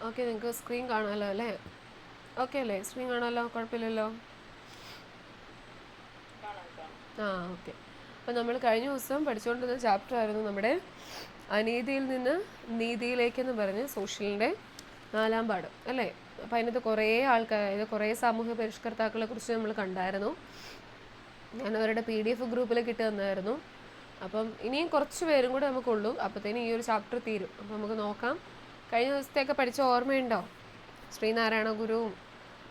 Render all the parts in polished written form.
Okay, നിങ്ങൾക്ക് screen കാണാമല്ലോ അല്ലേ? ഓക്കെ അല്ലേ? സ്ക്രീൻ കാണാമല്ലോ, കുഴപ്പമില്ലല്ലോ. ആ ഓക്കെ. അപ്പോൾ നമ്മൾ കഴിഞ്ഞ ദിവസം പഠിച്ചുകൊണ്ടിരുന്ന ചാപ്റ്റർ ആയിരുന്നു നമ്മുടെ അനീതിയിൽ നിന്ന് നീതിയിലേക്കെന്ന് പറഞ്ഞ് സോഷ്യലിൻ്റെ 4-ാം പാഠം അല്ലേ? അപ്പോൾ അതിനകത്ത് കുറേ ആൾക്കാർ, ഇത് കുറേ സാമൂഹ്യ പരിഷ്കർത്താക്കളെ കുറിച്ച് നമ്മൾ കണ്ടായിരുന്നു. ഞാൻ അവരുടെ PDF ഗ്രൂപ്പിലേക്ക് ഇട്ട് തന്നായിരുന്നു. അപ്പം ഇനിയും കുറച്ച് പേരും കൂടെ നമുക്കുള്ളൂ, അപ്പോഴത്തേനും ഈ ഒരു ചാപ്റ്റർ തീരും. അപ്പോൾ നമുക്ക് നോക്കാം. കഴിഞ്ഞ ദിവസത്തെയൊക്കെ പഠിച്ച ഓർമ്മയുണ്ടോ? ശ്രീനാരായണ ഗുരുവും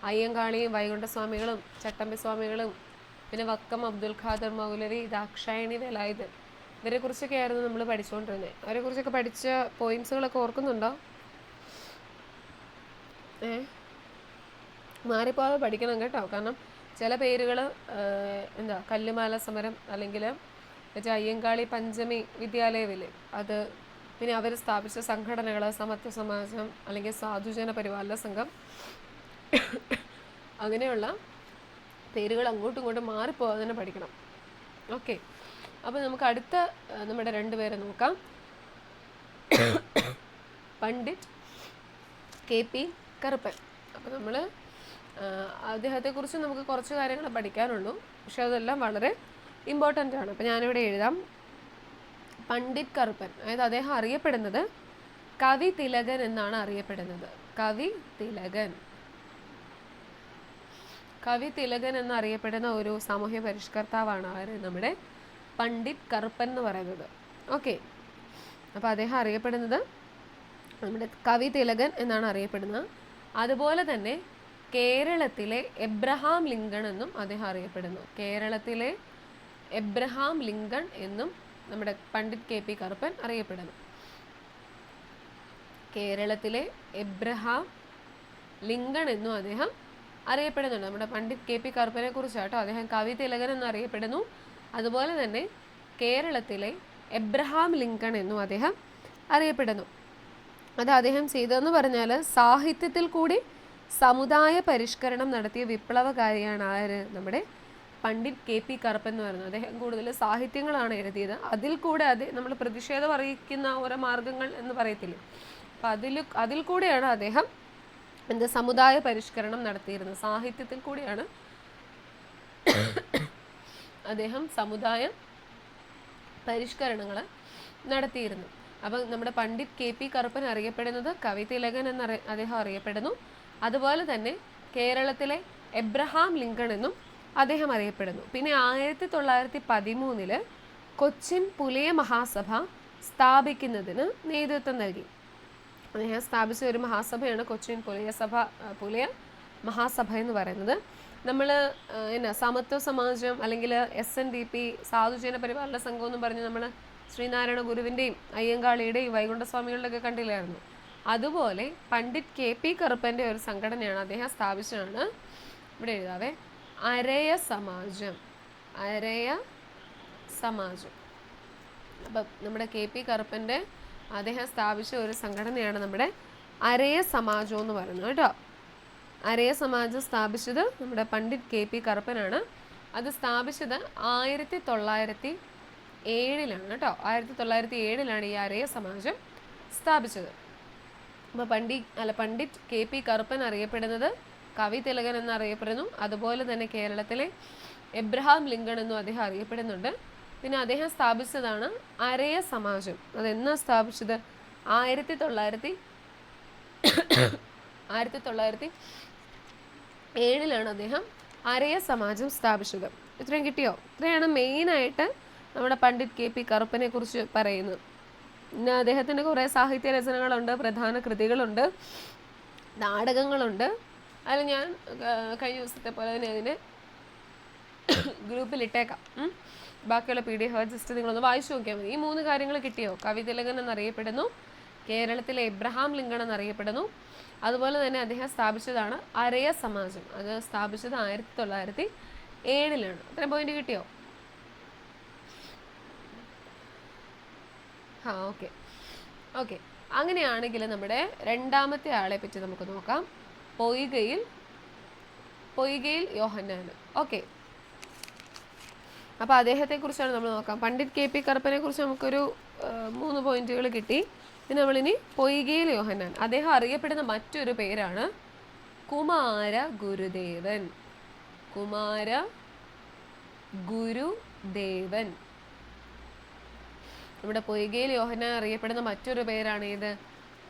അയ്യങ്കാളിയും വൈകുണ്ഠസ്വാമികളും ചട്ടമ്പി സ്വാമികളും പിന്നെ വക്കം അബ്ദുൽ ഖാദർ മൗലവി, ദാക്ഷായണി വേലായുധൻ, ഇവരെക്കുറിച്ചൊക്കെ ആയിരുന്നു നമ്മൾ പഠിച്ചുകൊണ്ടിരുന്നത്. അവരെക്കുറിച്ചൊക്കെ പഠിച്ച പോയിൻറ്റ്സുകളൊക്കെ ഓർക്കുന്നുണ്ടോ? മാറിപ്പോകാതെ പഠിക്കണം കേട്ടോ. കാരണം ചില പേരുകൾ എന്താ കല്ലുമാല സമരം അല്ലെങ്കിൽ മറ്റേ അയ്യങ്കാളി പഞ്ചമി വിദ്യാലയമില്ലേ അത്, പിന്നെ അവർ സ്ഥാപിച്ച സംഘടനകൾ സമത്വ സമാജം അല്ലെങ്കിൽ സാധുജന പരിപാലന സംഘം, അങ്ങനെയുള്ള പേരുകൾ അങ്ങോട്ടും ഇങ്ങോട്ടും മാറിപ്പോകാതെ തന്നെ പഠിക്കണം. ഓക്കെ, അപ്പോൾ നമുക്ക് അടുത്ത നമ്മുടെ 2 പേരെ നോക്കാം. പണ്ഡിറ്റ് KP കറുപ്പൻ. അപ്പോൾ നമ്മൾ അദ്ദേഹത്തെക്കുറിച്ച് നമുക്ക് കുറച്ച് കാര്യങ്ങൾ പഠിക്കാനുള്ളൂ, പക്ഷെ അതെല്ലാം വളരെ ഇമ്പോർട്ടൻ്റ് ആണ്. അപ്പോൾ ഞാനിവിടെ എഴുതാം പണ്ഡിറ്റ് കറുപ്പൻ. അതായത് അദ്ദേഹം അറിയപ്പെടുന്നത് കവി തിലകൻ എന്നാണ് അറിയപ്പെടുന്നത്. കവി തിലകൻ. കവി തിലകൻ എന്നറിയപ്പെടുന്ന ഒരു സാമൂഹ്യ പരിഷ്കർത്താവാണ് ആര്? നമ്മുടെ പണ്ഡിറ്റ് കറുപ്പൻ എന്ന് പറയുന്നത്. ഓക്കെ, അപ്പോൾ അദ്ദേഹം അറിയപ്പെടുന്നത് നമ്മുടെ കവി തിലകൻ എന്നാണ് അറിയപ്പെടുന്നത്. അതുപോലെ തന്നെ കേരളത്തിലെ എബ്രഹാം ലിങ്കൺ എന്നും അദ്ദേഹം അറിയപ്പെടുന്നു. കേരളത്തിലെ എബ്രഹാം ലിങ്കൺ എന്നും നമ്മുടെ പണ്ഡിറ്റ് KP കറുപ്പൻ അറിയപ്പെടുന്നു. കേരളത്തിലെ എബ്രഹാം ലിങ്കൺ എന്നും അദ്ദേഹം അറിയപ്പെടുന്നുണ്ട്. നമ്മുടെ പണ്ഡിറ്റ് KP കറുപ്പനെ കുറിച്ചാട്ടോ. അദ്ദേഹം കവി തിലകൻ എന്നറിയപ്പെടുന്നു. അതുപോലെ തന്നെ കേരളത്തിലെ എബ്രഹാം ലിങ്കൺ എന്നും അദ്ദേഹം അറിയപ്പെടുന്നു. അത് അദ്ദേഹം ചെയ്തതെന്ന് പറഞ്ഞാൽ സാഹിത്യത്തിൽ കൂടി സമുദായ പരിഷ്കരണം നടത്തിയ വിപ്ലവകാരിയാണ് ആര്? നമ്മുടെ പണ്ഡിറ്റ് KP കറുപ്പൻ എന്ന് പറയുന്നത്. അദ്ദേഹം കൂടുതൽ സാഹിത്യങ്ങളാണ് എഴുതിയത്. അതിൽ കൂടെ നമ്മൾ പ്രതിഷേധം അറിയിക്കുന്ന ഓരോ മാർഗങ്ങൾ എന്ന് പറയത്തില്ലേ, അപ്പം അതിൽ കൂടെയാണ് അദ്ദേഹം സമുദായ പരിഷ്കരണം നടത്തിയിരുന്നത്. സാഹിത്യത്തിൽ കൂടിയാണ് അദ്ദേഹം സമുദായ പരിഷ്കരണങ്ങൾ നടത്തിയിരുന്നത്. അപ്പം നമ്മുടെ പണ്ഡിറ്റ് KP കറുപ്പൻ അറിയപ്പെടുന്നത് കവി തിലകൻ അദ്ദേഹം അറിയപ്പെടുന്നു. അതുപോലെ തന്നെ കേരളത്തിലെ എബ്രഹാം ലിങ്കൺ എന്നും അദ്ദേഹം അറിയപ്പെടുന്നു. പിന്നെ 1913 കൊച്ചിൻ പുലയ മഹാസഭ സ്ഥാപിക്കുന്നതിന് നേതൃത്വം നൽകി. അദ്ദേഹം സ്ഥാപിച്ച ഒരു മഹാസഭയാണ് കൊച്ചിൻ പുലയ മഹാസഭ എന്ന് പറയുന്നത്. നമ്മൾ സമത്വ സമാജം അല്ലെങ്കിൽ SNDP സാധുജന പരിപാലന സംഘം എന്നും പറഞ്ഞ് നമ്മൾ ശ്രീനാരായണ ഗുരുവിൻ്റെയും അയ്യങ്കാളിയുടെയും വൈകുണ്ഠസ്വാമികളുടെ ഒക്കെ കണ്ടില്ലായിരുന്നു. അതുപോലെ പണ്ഡിറ്റ് KP കറുപ്പൻ്റെ ഒരു സംഘടനയാണ് അദ്ദേഹം സ്ഥാപിച്ചതാണ്. ഇവിടെ എഴുതാവേ, അരയ സമാജം. അരയ സമാജം. അപ്പം നമ്മുടെ KP കറുപ്പൻ്റെ അദ്ദേഹം സ്ഥാപിച്ച ഒരു സംഘടനയാണ് നമ്മുടെ അരയ സമാജം എന്ന് പറയുന്നത് കേട്ടോ. അരയ സമാജം സ്ഥാപിച്ചത് നമ്മുടെ പണ്ഡിറ്റ് KP കറുപ്പനാണ്. അത് സ്ഥാപിച്ചത് 1907 കേട്ടോ. 1907 ഈ അരയ സമാജം സ്ഥാപിച്ചത്. അപ്പോൾ പണ്ഡിറ്റ് KP കറുപ്പൻ അറിയപ്പെടുന്നത് കവി തിലകൻ എന്നറിയപ്പെടുന്നു. അതുപോലെ തന്നെ കേരളത്തിലെ എബ്രഹാം ലിങ്കൺ എന്നും അദ്ദേഹം അറിയപ്പെടുന്നുണ്ട്. പിന്നെ അദ്ദേഹം സ്ഥാപിച്ചതാണ് അരയ സമാജം. അതെന്നാ സ്ഥാപിച്ചത്? 1907 അദ്ദേഹം അരയ സമാജം സ്ഥാപിച്ചത്. ഇത്രയും കിട്ടിയോ? ഇത്രയാണ് മെയിനായിട്ട് നമ്മുടെ പണ്ഡിറ്റ് KP കറുപ്പനെ കുറിച്ച് പറയുന്നത്. പിന്നെ അദ്ദേഹത്തിൻ്റെ കുറേ സാഹിത്യ രചനകളുണ്ട്, പ്രധാന കൃതികളുണ്ട്, നാടകങ്ങളുണ്ട്. അതിൽ ഞാൻ കഴിഞ്ഞ ദിവസത്തെ പോലെ തന്നെ അതിനെ ഗ്രൂപ്പിലിട്ടേക്കാം. ബാക്കിയുള്ള PDF ജസ്റ്റ് നിങ്ങളൊന്ന് വായിച്ചു നോക്കിയാൽ മതി. ഈ 3 കാര്യങ്ങൾ കിട്ടിയോ? കവി തിലകൻ എന്നറിയപ്പെടുന്നു, കേരളത്തിലെ എബ്രഹാം ലിങ്കൺ എന്നറിയപ്പെടുന്നു, അതുപോലെ തന്നെ അദ്ദേഹം സ്ഥാപിച്ചതാണ് അരയ സമാജം. അത് സ്ഥാപിച്ചത് 1907. അത്രയും പോയിന്റ് കിട്ടിയോ? ഓക്കെ. അങ്ങനെയാണെങ്കിൽ നമ്മുടെ രണ്ടാമത്തെ ആളെ പറ്റി നമുക്ക് നോക്കാം. പൊയ്കയിൽ യോഹന്നാൻ. ഓക്കെ, അപ്പോൾ അദ്ദേഹത്തെക്കുറിച്ചാണ് നമ്മൾ നോക്കാം. പണ്ഡിറ്റ് KP കറുപ്പനെ കുറിച്ച് നമുക്കൊരു 3 പോയിന്റുകൾ കിട്ടി. പിന്നെ നമ്മളിനി പൊയ്കയിൽ യോഹന്നാൻ, അദ്ദേഹം അറിയപ്പെടുന്ന മറ്റൊരു പേരാണ് കുമാര ഗുരുദേവൻ. കുമാര ഗുരുദേവൻ. നമ്മുടെ പൊയ്കയിൽ യോഹന്നാൻ അറിയപ്പെടുന്ന മറ്റൊരു പേരാണ് ഏത്?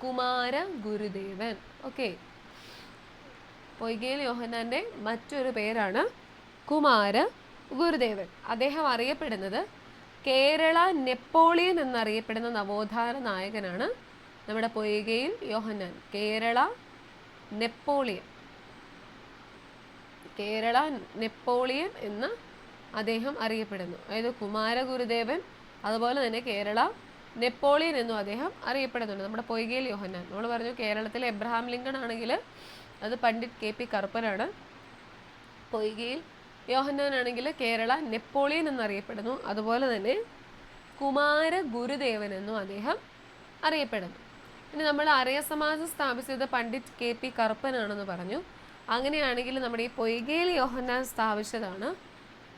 കുമാര ഗുരുദേവൻ. ഓക്കെ, പൊയ്കയിൽ യോഹന്നാന്റെ മറ്റൊരു പേരാണ് കുമാര ഗുരുദേവൻ. അദ്ദേഹം അറിയപ്പെടുന്നത് കേരള നെപ്പോളിയൻ എന്നറിയപ്പെടുന്ന നവോത്ഥാന നായകനാണ് നമ്മുടെ പൊയ്കയിൽ യോഹന്നാൻ. കേരള നെപ്പോളിയൻ, കേരള നെപ്പോളിയൻ എന്ന് അദ്ദേഹം അറിയപ്പെടുന്നു. അതായത് കുമാര ഗുരുദേവൻ, അതുപോലെ തന്നെ കേരള നെപ്പോളിയൻ എന്നും അദ്ദേഹം അറിയപ്പെടുന്നുണ്ട്. നമ്മുടെ പൊയ്കയിൽ യോഹന്നാൻ, നമ്മൾ പറഞ്ഞു കേരളത്തിലെ എബ്രഹാം ലിങ്കൺ ആണെങ്കിൽ അത് പണ്ഡിറ്റ് KP കറുപ്പനാണ്. പൊയ്കയിൽ യോഹന്നാൻ ആണെങ്കിൽ കേരള നെപ്പോളിയൻ എന്നറിയപ്പെടുന്നു. അതുപോലെ തന്നെ കുമാര ഗുരുദേവൻ എന്നും അദ്ദേഹം അറിയപ്പെടുന്നു. ഇനി നമ്മൾ ആര്യ സമാജം സ്ഥാപിച്ചത് പണ്ഡിറ്റ് KP കറുപ്പനാണെന്ന് പറഞ്ഞു. അങ്ങനെയാണെങ്കിൽ നമ്മുടെ ഈ പൊയ്കയിൽ യോഹന്നാൻ സ്ഥാപിച്ചതാണ്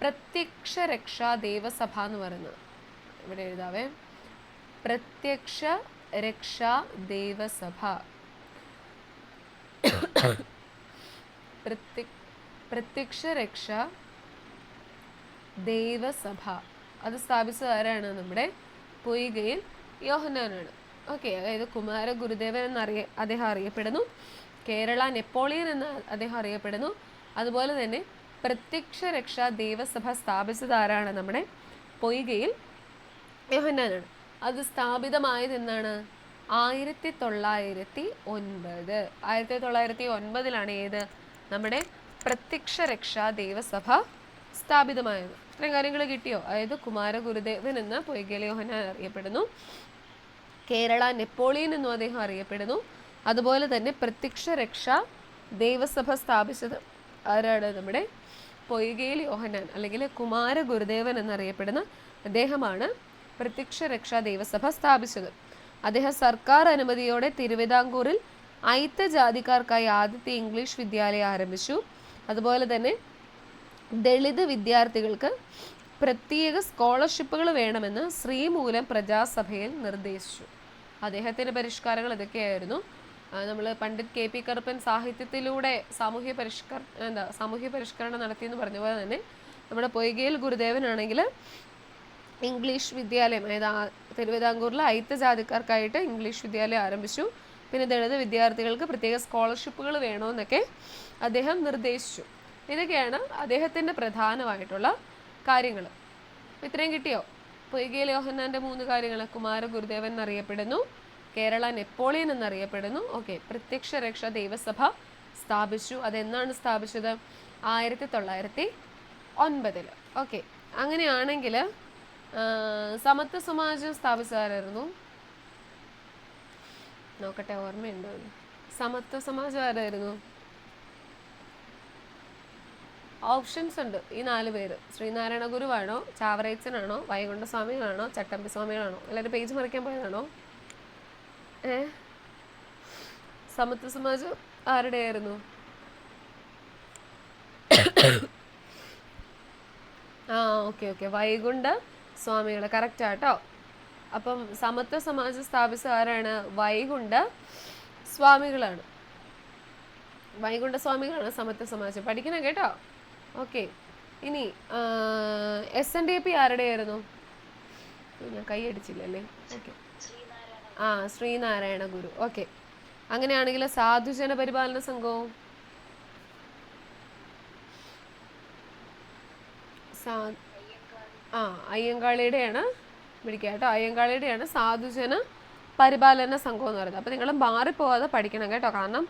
പ്രത്യക്ഷ രക്ഷാ ദേവസഭ എന്ന് പറയുന്നത്. ഇവിടെ എഴുതാവേ, പ്രത്യക്ഷ രക്ഷാ ദേവസഭ. പ്രത്യക്ഷ രക്ഷാ ദേവസഭ അത് സ്ഥാപിച്ചത് ആരാണ്? നമ്മുടെ പൊയ്കയിൽ യോഹന്നാനാണ്. ഓക്കെ, അതായത് കുമാര ഗുരുദേവൻ എന്ന് അദ്ദേഹം അറിയപ്പെടുന്നു. കേരള നെപ്പോളിയൻ എന്ന് അദ്ദേഹം അറിയപ്പെടുന്നു. അതുപോലെ തന്നെ പ്രത്യക്ഷ രക്ഷാ ദേവസഭ സ്ഥാപിച്ചത് ആരാണ്? നമ്മുടെ പൊയ്കയിൽ യോഹന്നാനാണ്. അത് സ്ഥാപിതമായത് എന്നാണ്? 1909. 1909 ഏത്? നമ്മുടെ പ്രത്യക്ഷ രക്ഷാ ദേവസഭ സ്ഥാപിതമായത്. ഇത്രയും കാര്യങ്ങൾ കിട്ടിയോ? അതായത് കുമാര ഗുരുദേവൻ എന്ന പൊയ്കയിൽ യോഹന്നാൻ അറിയപ്പെടുന്നു. കേരള നെപ്പോളിയൻ എന്നും അദ്ദേഹം അറിയപ്പെടുന്നു. അതുപോലെ തന്നെ പ്രത്യക്ഷ രക്ഷാ ദേവസഭ സ്ഥാപിച്ചത് ആരാണ്? നമ്മുടെ പൊയ്കയിൽ യോഹന്നാൻ അല്ലെങ്കിൽ കുമാര ഗുരുദേവൻ എന്നറിയപ്പെടുന്ന അദ്ദേഹമാണ് പ്രത്യക്ഷ രക്ഷാ ദേവസഭ സ്ഥാപിച്ചത്. അദ്ദേഹം സർക്കാർ അനുമതിയോടെ തിരുവിതാംകൂറിൽ അയിത്ത ജാതിക്കാർക്കായി ആദ്യത്തെ ഇംഗ്ലീഷ് വിദ്യാലയം ആരംഭിച്ചു. അതുപോലെ തന്നെ ദളിത് വിദ്യാർത്ഥികൾക്ക് പ്രത്യേക സ്കോളർഷിപ്പുകൾ വേണമെന്ന് ശ്രീമൂലം പ്രജാസഭയിൽ നിർദ്ദേശിച്ചു. അദ്ദേഹത്തിൻ്റെ പരിഷ്കാരങ്ങൾ ഇതൊക്കെയായിരുന്നു. നമ്മൾ പണ്ഡിറ്റ് KP കറുപ്പൻ സാഹിത്യത്തിലൂടെ സാമൂഹ്യ പരിഷ്കരണം നടത്തിയെന്ന് പറഞ്ഞ പോലെ തന്നെ നമ്മുടെ പൊയ്കയിൽ ഗുരുദേവനാണെങ്കിൽ ഇംഗ്ലീഷ് വിദ്യാലയം, അതായത് തിരുവിതാംകൂറിൽ അയിത്ത ജാതിക്കാർക്കായിട്ട് ഇംഗ്ലീഷ് വിദ്യാലയം ആരംഭിച്ചു. പിന്നെ ദളിത് വിദ്യാർത്ഥികൾക്ക് പ്രത്യേക സ്കോളർഷിപ്പുകൾ വേണമെന്നൊക്കെ അദ്ദേഹം നിർദ്ദേശിച്ചു. ഇതൊക്കെയാണ് അദ്ദേഹത്തിൻ്റെ പ്രധാനമായിട്ടുള്ള കാര്യങ്ങൾ. ഇത്രയും കിട്ടിയോ? പൊയ്കയിൽ യോഹന്നാൻ്റെ 3 കാര്യങ്ങൾ. കുമാര ഗുരുദേവൻ എന്നറിയപ്പെടുന്നു, കേരള നെപ്പോളിയൻ എന്നറിയപ്പെടുന്നു. ഓക്കെ, പ്രത്യക്ഷ രക്ഷാ ദേവസഭ സ്ഥാപിച്ചു. അതെന്നാണ് സ്ഥാപിച്ചത്? 1909. ഓക്കെ, അങ്ങനെയാണെങ്കിൽ സമത്വ സമാജം സ്ഥാപിച്ചതാരായിരുന്നു? നോക്കട്ടെ, ഓർമ്മയുണ്ടോ? സമത്വ സമാജം ആരായിരുന്നു? ഓപ്ഷൻസ് ഉണ്ട്. ഈ 4 പേര്. ശ്രീനാരായണ ഗുരുവാണോ, ചാവറയച്ചനാണോ, വൈകുണ്ഠ സ്വാമികളാണോ, ചട്ടമ്പി സ്വാമികളാണോ? എല്ലാവരും പേജ് മറിക്കാൻ പോയതാണോ? സമത്വ സമാജം ആരുടെ ആയിരുന്നു? ഓക്കെ, വൈകുണ്ഠ സ്വാമികൾ. കറക്റ്റ് ആട്ടോ. അപ്പം സമത്വ സമാജം സ്ഥാപിച്ച ആരാണ്? വൈകുണ്ഠ സ്വാമികളാണ്. വൈകുണ്ഠ സ്വാമികളാണ് സമത്വ സമാജം. പഠിക്കണം കേട്ടോ. ഓക്കെ, ഇനി SNDP ആരുടെ ആയിരുന്നു? ഞാൻ കൈയടിച്ചില്ലല്ലേ. ഓക്കെ, ശ്രീനാരായണ ഗുരു. ഓക്കെ, അങ്ങനെയാണെങ്കിൽ സാധുജന പരിപാലന സംഘവും അയ്യങ്കാളിയുടെയാണ്. പിടിക്കുക കേട്ടോ, അയ്യങ്കാളിയുടെയാണ് സാധുജന പരിപാലന സംഘം എന്ന് പറയുന്നത്. അപ്പോൾ നിങ്ങൾ മാറിപ്പോവാതെ പഠിക്കണം കേട്ടോ. കാരണം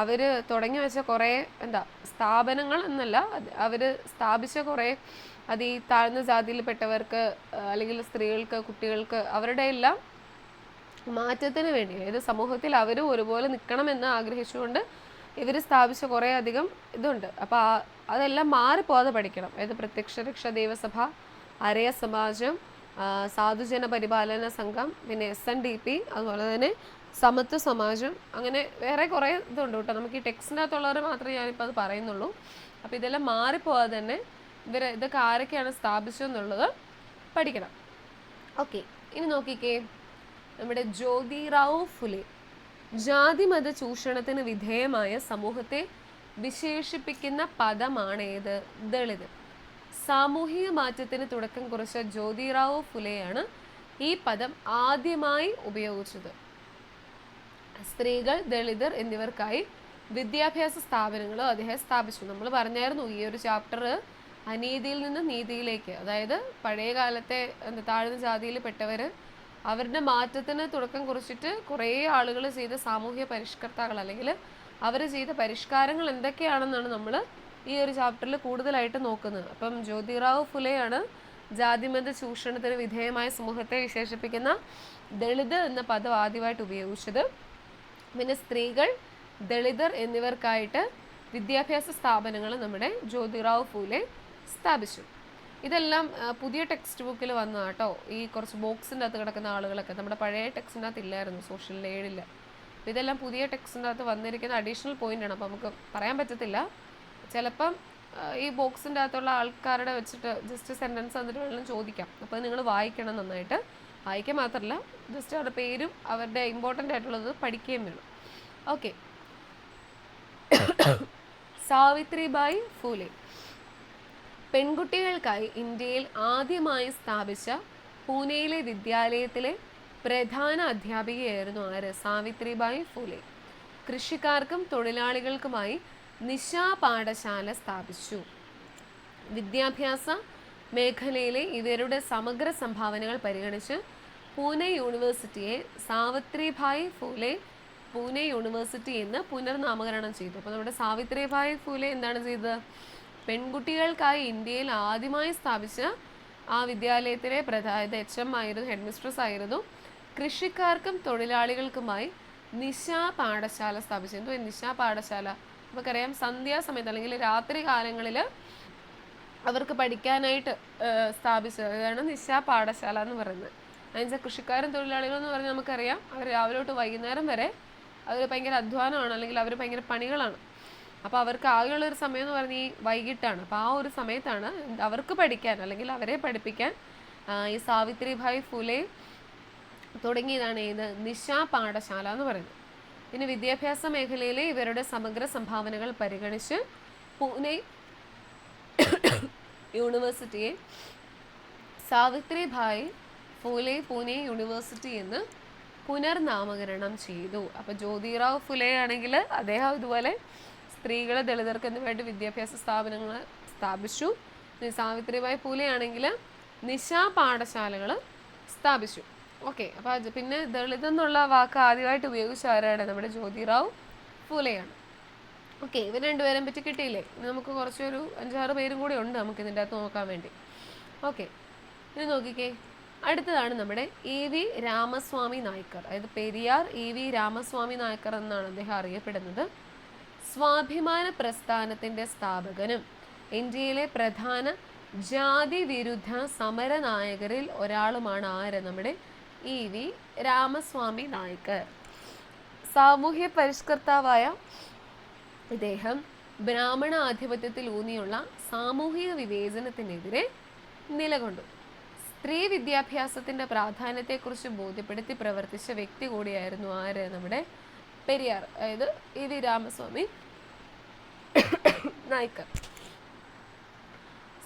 അവർ തുടങ്ങി വെച്ച കുറേ സ്ഥാപനങ്ങൾ എന്നല്ല, അവർ സ്ഥാപിച്ച കുറേ അത് ഈ താഴ്ന്ന ജാതിയിൽപ്പെട്ടവർക്ക് അല്ലെങ്കിൽ സ്ത്രീകൾക്ക്, കുട്ടികൾക്ക് അവരുടെ എല്ലാം മാറ്റത്തിന് വേണ്ടി, അതായത് സമൂഹത്തിൽ അവരും ഒരുപോലെ നിൽക്കണമെന്ന് ആഗ്രഹിച്ചുകൊണ്ട് ഇവർ സ്ഥാപിച്ച കുറേ അധികം ഇതുണ്ട്. അപ്പോൾ അതെല്ലാം മാറിപ്പോവാതെ പഠിക്കണം. അതായത് പ്രത്യക്ഷ രക്ഷാ ദേവസഭ, ആര്യ സമാജം, സാധുജന പരിപാലന സംഘം, പിന്നെ SNDP, അതുപോലെ തന്നെ സമത്വ സമാജം, അങ്ങനെ വേറെ കുറേ ഇതുണ്ട് കേട്ടോ. നമുക്ക് ഈ ടെക്സ്റ്റിനകത്തുള്ളവർ മാത്രമേ ഞാനിപ്പോൾ അത് പറയുന്നുള്ളൂ. അപ്പോൾ ഇതെല്ലാം മാറിപ്പോവാതെ തന്നെ ഇതൊക്കെ ആരൊക്കെയാണ് സ്ഥാപിച്ചതെന്നുള്ളത് പഠിക്കണം. ഓക്കെ, ഇനി നോക്കിക്കേ, നമ്മുടെ ജ്യോതിറാവു ഫുലെ. ജാതിമത ചൂഷണത്തിന് വിധേയമായ സമൂഹത്തെ വിശേഷിപ്പിക്കുന്ന പദമാണ് ഏത്? ദളിത്. സാമൂഹിക മാറ്റത്തിന് തുടക്കം കുറിച്ച ജ്യോതിറാവു ഫുലെയാണ് ഈ പദം ആദ്യമായി ഉപയോഗിച്ചത്. സ്ത്രീകൾ, ദളിതർ എന്നിവർക്കായി വിദ്യാഭ്യാസ സ്ഥാപനങ്ങൾ അദ്ദേഹം സ്ഥാപിച്ചു. നമ്മൾ പറഞ്ഞായിരുന്നു ഈ ഒരു ചാപ്റ്റർ അനീതിയിൽ നിന്ന് നീതിയിലേക്ക്, അതായത് പഴയ കാലത്തെ താഴ്ന്ന ജാതിയിൽ പെട്ടവർ അവരുടെ മാറ്റത്തിന് തുടക്കം കുറിച്ചിട്ട് കുറേ ആളുകൾ ചെയ്ത സാമൂഹ്യ പരിഷ്കർത്താക്കൾ അല്ലെങ്കിൽ അവർ ചെയ്ത പരിഷ്കാരങ്ങൾ എന്തൊക്കെയാണെന്നാണ് നമ്മൾ ഈ ഒരു ചാപ്റ്ററിൽ കൂടുതലായിട്ട് നോക്കുന്നത്. അപ്പം ജ്യോതിറാവു ഫുലെയാണ് ജാതിമത ചൂഷണത്തിന് വിധേയമായ സമൂഹത്തെ വിശേഷിപ്പിക്കുന്ന ദളിത് എന്ന പദം ആദ്യമായിട്ട് ഉപയോഗിച്ചത്. പിന്നെ സ്ത്രീകൾ, ദളിതർ എന്നിവർക്കായിട്ട് വിദ്യാഭ്യാസ സ്ഥാപനങ്ങൾ നമ്മുടെ ജ്യോതിറാവു ഫുലെ സ്ഥാപിച്ചു. ഇതെല്ലാം പുതിയ ടെക്സ്റ്റ് ബുക്കിൽ വന്ന കേട്ടോ. ഈ കുറച്ച് ബോക്സിൻ്റെ അകത്ത് കിടക്കുന്ന ആളുകളൊക്കെ നമ്മുടെ പഴയ ടെക്സ്റ്റിൻ്റെ അകത്ത് ഇല്ലായിരുന്നു, സോഷ്യൽ ഏഴിൽ. അപ്പോൾ ഇതെല്ലാം പുതിയ ടെക്സ്റ്റിൻ്റെ അകത്ത് വന്നിരിക്കുന്ന അഡീഷണൽ പോയിൻ്റാണ്. അപ്പോൾ നമുക്ക് പറയാൻ പറ്റത്തില്ല. ചിലപ്പം ഈ ബോക്സിൻ്റെ അകത്തുള്ള ആൾക്കാരുടെ വെച്ചിട്ട് ജസ്റ്റ് സെൻറ്റൻസ് വന്നിട്ട് വേണം ചോദിക്കാം. അപ്പോൾ നിങ്ങൾ വായിക്കണം, നന്നായിട്ട് വായിക്കാൻ മാത്രമല്ല ജസ്റ്റ് അവരുടെ പേരും അവരുടെ ഇമ്പോർട്ടൻ്റ് ആയിട്ടുള്ളത് പഠിക്കുകയും വേണം. ഓക്കെ. സാവിത്രിബായി ഫൂലെ പെൺകുട്ടികൾക്കായി ഇന്ത്യയിൽ ആദ്യമായി സ്ഥാപിച്ച പൂനെയിലെ വിദ്യാലയത്തിലെ പ്രധാന അധ്യാപികയായിരുന്നു ആര്? സാവിത്രിബായി ഫൂലെ. കൃഷിക്കാർക്കും തൊഴിലാളികൾക്കുമായി നിശാ പാഠശാല സ്ഥാപിച്ചു. വിദ്യാഭ്യാസ മേഖലയിലെ ഇവരുടെ സമഗ്ര സംഭാവനകൾ പരിഗണിച്ച് പൂനെ യൂണിവേഴ്സിറ്റിയെ സാവിത്രിബായി ഫൂലെ പൂനെ യൂണിവേഴ്സിറ്റി എന്ന് പുനർനാമകരണം ചെയ്തു. അപ്പോൾ നമ്മുടെ സാവിത്രിബായി ഫൂലെ എന്താണ് ചെയ്തത്? പെൺകുട്ടികൾക്കായി ഇന്ത്യയിൽ ആദ്യമായി സ്ഥാപിച്ച ആ വിദ്യാലയത്തിലെ പ്രധാന HM ആയിരുന്നു, ഹെഡ് മിസ്ട്രസ് ആയിരുന്നു. കൃഷിക്കാർക്കും തൊഴിലാളികൾക്കുമായി നിശാ പാഠശാല സ്ഥാപിച്ചു. എന്തോ നിശാ പാഠശാല? നമുക്കറിയാം സന്ധ്യാസമയത്ത് അല്ലെങ്കിൽ രാത്രി കാലങ്ങളിൽ അവർക്ക് പഠിക്കാനായിട്ട് സ്ഥാപിച്ചത് അതാണ് നിശാ പാഠശാല എന്ന് പറയുന്നത്. എന്നുവെച്ചാൽ കൃഷിക്കാരും തൊഴിലാളികളും എന്ന് പറഞ്ഞാൽ നമുക്കറിയാം അവർ രാവിലെ തൊട്ട് വൈകുന്നേരം വരെ അവർ ഭയങ്കര അധ്വാനമാണ്, അല്ലെങ്കിൽ അവർ ഭയങ്കര പണികളാണ്. അപ്പോൾ അവർക്ക് ആകെയുള്ളൊരു സമയം എന്ന് പറഞ്ഞാൽ ഈ വൈകിട്ടാണ്. അപ്പോൾ ആ ഒരു സമയത്താണ് അവർക്ക് പഠിക്കാൻ അല്ലെങ്കിൽ അവരെ പഠിപ്പിക്കാൻ ഈ സാവിത്രിബായി ഫൂലെ തുടങ്ങിയതാണ് ഏത്? നിശാ പാഠശാല എന്ന് പറയുന്നത്. പിന്നെ വിദ്യാഭ്യാസ മേഖലയിലെ ഇവരുടെ സമഗ്ര സംഭാവനകൾ പരിഗണിച്ച് പൂനെ യൂണിവേഴ്സിറ്റിയെ സാവിത്രിബായി ഫൂലെ പൂനെ യൂണിവേഴ്സിറ്റി എന്ന് പുനർനാമകരണം ചെയ്തു. അപ്പോൾ ജ്യോതിറാവു ഫുലെ ആണെങ്കിൽ അദ്ദേഹം ഇതുപോലെ സ്ത്രീകളെ, ദളിതർക്ക് എന്നിവയായിട്ട് വിദ്യാഭ്യാസ സ്ഥാപനങ്ങൾ സ്ഥാപിച്ചു. സാവിത്രിബായി ഫൂലെ ആണെങ്കിൽ നിശാ പാഠശാലകൾ സ്ഥാപിച്ചു. ഓക്കെ. അപ്പോൾ പിന്നെ ദളിത് എന്നുള്ള വാക്ക് ആദ്യമായിട്ട് ഉപയോഗിച്ച ആരാണ്? നമ്മുടെ ജ്യോതിറാവു ഫൂലെയാണ്. ഓക്കെ. ഇവർ രണ്ടുപേരെ പറ്റി കിട്ടിയില്ലേ? നമുക്ക് കുറച്ചൊരു 5-6 പേരും കൂടി ഉണ്ട് നമുക്ക് ഇതിൻ്റെ അകത്ത് നോക്കാൻ വേണ്ടി. ഓക്കെ. ഇത് നോക്കിക്കേ. അടുത്തതാണ് നമ്മുടെ EV രാമസ്വാമി നായ്ക്കർ. അതായത് പെരിയാർ EV രാമസ്വാമി നായ്ക്കർ എന്നാണ് അദ്ദേഹം അറിയപ്പെടുന്നത്. സ്വാഭിമാന പ്രസ്ഥാനത്തിൻ്റെ സ്ഥാപകനും ഇന്ത്യയിലെ പ്രധാന ജാതി വിരുദ്ധ സമര നായകരിൽ ഒരാളുമാണ് ആര്? നമ്മുടെ EV രാമസ്വാമി നായ്ക്കർ. സാമൂഹ്യ പരിഷ്കർത്താവായ ഇദ്ദേഹം ബ്രാഹ്മണ ആധിപത്യത്തിൽ ഊന്നിയുള്ള സാമൂഹിക വിവേചനത്തിനെതിരെ നിലകൊണ്ടു. സ്ത്രീ വിദ്യാഭ്യാസത്തിൻ്റെ പ്രാധാന്യത്തെക്കുറിച്ച് ബോധ്യപ്പെടുത്തി പ്രവർത്തിച്ച വ്യക്തി കൂടിയായിരുന്നു ആര്? നമ്മുടെ പെരിയാർ, അതായത് EV രാമസ്വാമി നായ്ക്കർ.